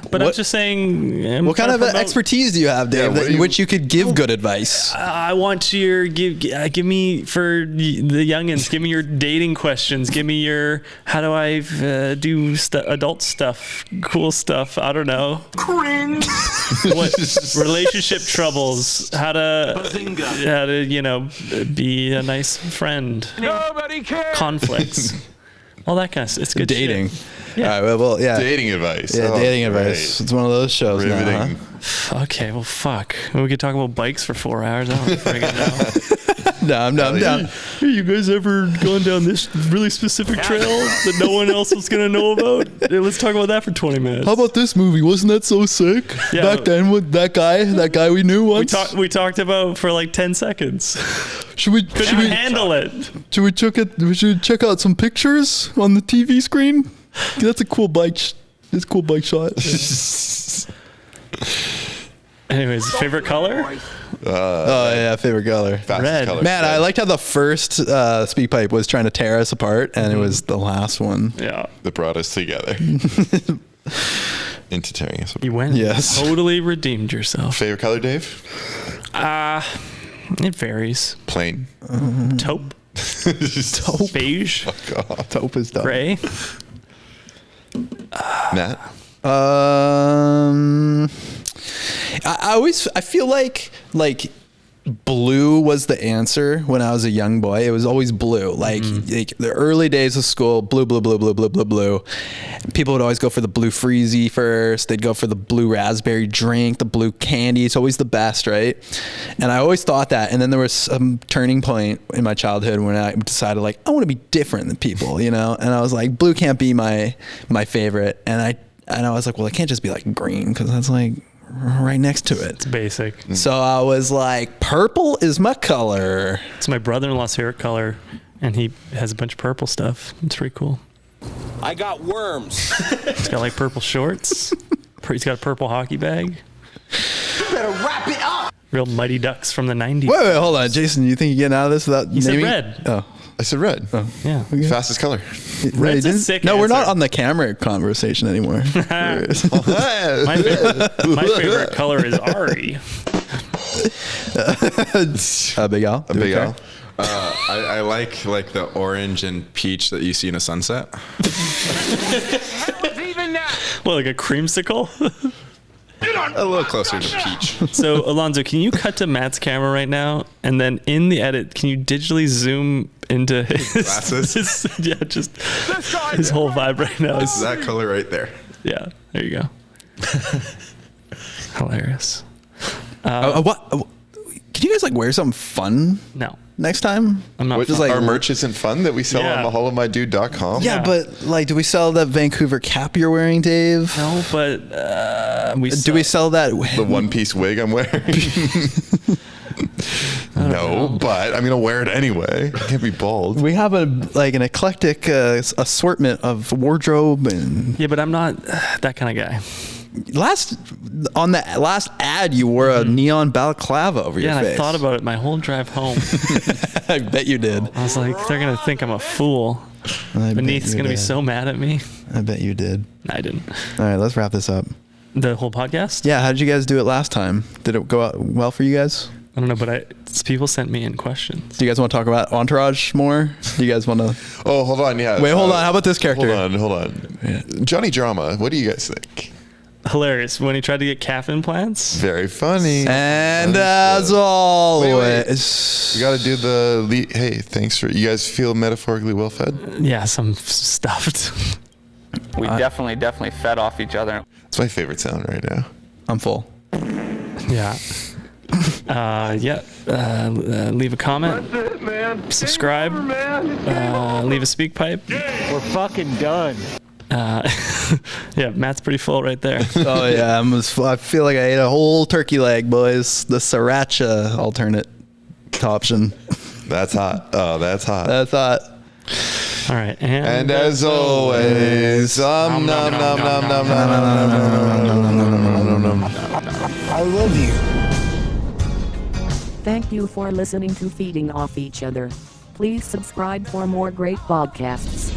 But I'm just saying. What kind of expertise do you have, Dave, in which you could give good advice? I want your give me for the youngins. Give me your dating questions. Give me your how do I do adult stuff, cool stuff. I don't know. Cringe. What relationship troubles? How to be a nice friend. Nobody cares. Conflicts. All that kind of stuff. It's good dating. shit. Yeah. All right, well, yeah. Dating advice. Yeah, Oh, dating great. advice. It's one of those shows now, Riveting. huh? Okay, well, fuck. We could talk about bikes for 4 hours. I don't friggin' know. No, I'm down. Hey, you guys ever gone down this really specific trail that no one else was gonna know about? Hey, let's talk about that for 20 minutes. How about this movie? Wasn't that so sick? Yeah. Back then with that guy we knew once. We talked about for like 10 seconds. Should we handle it? Should we check out some pictures on the TV screen? That's a cool bike. That's a cool bike shot. Anyways, favorite color? Oh yeah, favorite color. Red. color. Man, I liked how the first speak pipe was trying to tear us apart, and it was the last one. Yeah. That brought us together. Into tearing us apart. You win. Yes. Totally redeemed yourself. Favorite color, Dave? It varies. Plain. Taupe. Taupe. Beige. Fuck off. Taupe is dumb. Gray. Matt? I feel like blue was the answer when I was a young boy. It was always blue. Like the early days of school, blue. People would always go for the blue freezy first. They'd go for the blue raspberry drink, the blue candy. It's always the best, right? And I always thought that. And then there was some turning point in my childhood when I decided, like, I want to be different than people, you know? And I was like, blue can't be my favorite. And I was like, well, it can't just be like green because that's like right next to it. It's basic. So I was like, purple is my color. It's my brother-in-law's favorite color, and he has a bunch of purple stuff. It's pretty cool. I got worms. He's got like purple shorts. He's got a purple hockey bag. You better wrap it up. Real Mighty Ducks from the 90s. Wait, hold on. Jason, you think you're getting out of this without He said naming? red. Oh. I said red. Oh. Yeah. Fastest color. Red's a sick No, we're not answer. on the camera conversation anymore. my favorite color is Ari. Big Al. A Big Al. I like the orange and peach that you see in a sunset. What, like a creamsicle? A little closer to peach. So, Alonzo, can you cut to Matt's camera right now? And then in the edit, can you digitally zoom into his glasses? Just his whole vibe right now. It's that color right there. Yeah, there you go. Hilarious. What? Can you guys like wear something fun? No. Next time? I'm not. Just like Our merch isn't fun that we sell Yeah. on maholomydude.com. Yeah, but like, do we sell that Vancouver cap you're wearing, Dave? No, but do we sell that? The one-piece wig I'm wearing. I don't No, but I'm gonna wear it anyway. I can't be bald. We have an eclectic assortment of wardrobe and. Yeah, but I'm not that kind of guy. On the last ad, you wore a neon balaclava over your Yeah, face. and I thought about it my whole drive home. I bet you did. I was like, they're gonna think I'm a fool. Beneath's gonna be so mad at me. I bet you did. I didn't. All right, let's wrap this up. The whole podcast? Yeah, how did you guys do it last time? Did it go out well for you guys? I don't know, but people sent me in questions. Do you guys want to talk about Entourage more? Do you guys want to? Oh, hold on. Yeah. Wait, hold on. How about this character? Hold on. Yeah. Johnny Drama. What do you guys think? Hilarious. When he tried to get calf implants. Very funny. And as always, you got to do the hey, thanks for. You guys feel metaphorically well fed? Yes, I'm stuffed. We definitely fed off each other. It's my favorite sound right now. I'm full. Yeah. Leave a comment. That's it, man. Subscribe. Leave a speak pipe. We're fucking done. Yeah, Matt's pretty full right there. Oh yeah, I feel like I ate a whole turkey leg, boys. The sriracha alternate option. That's hot. Oh, that's hot. That's hot. All right, and as always, nom nom nom nom nom nom. I love you. Thank you for listening to Feeding Off Each Other. Please subscribe for more great podcasts.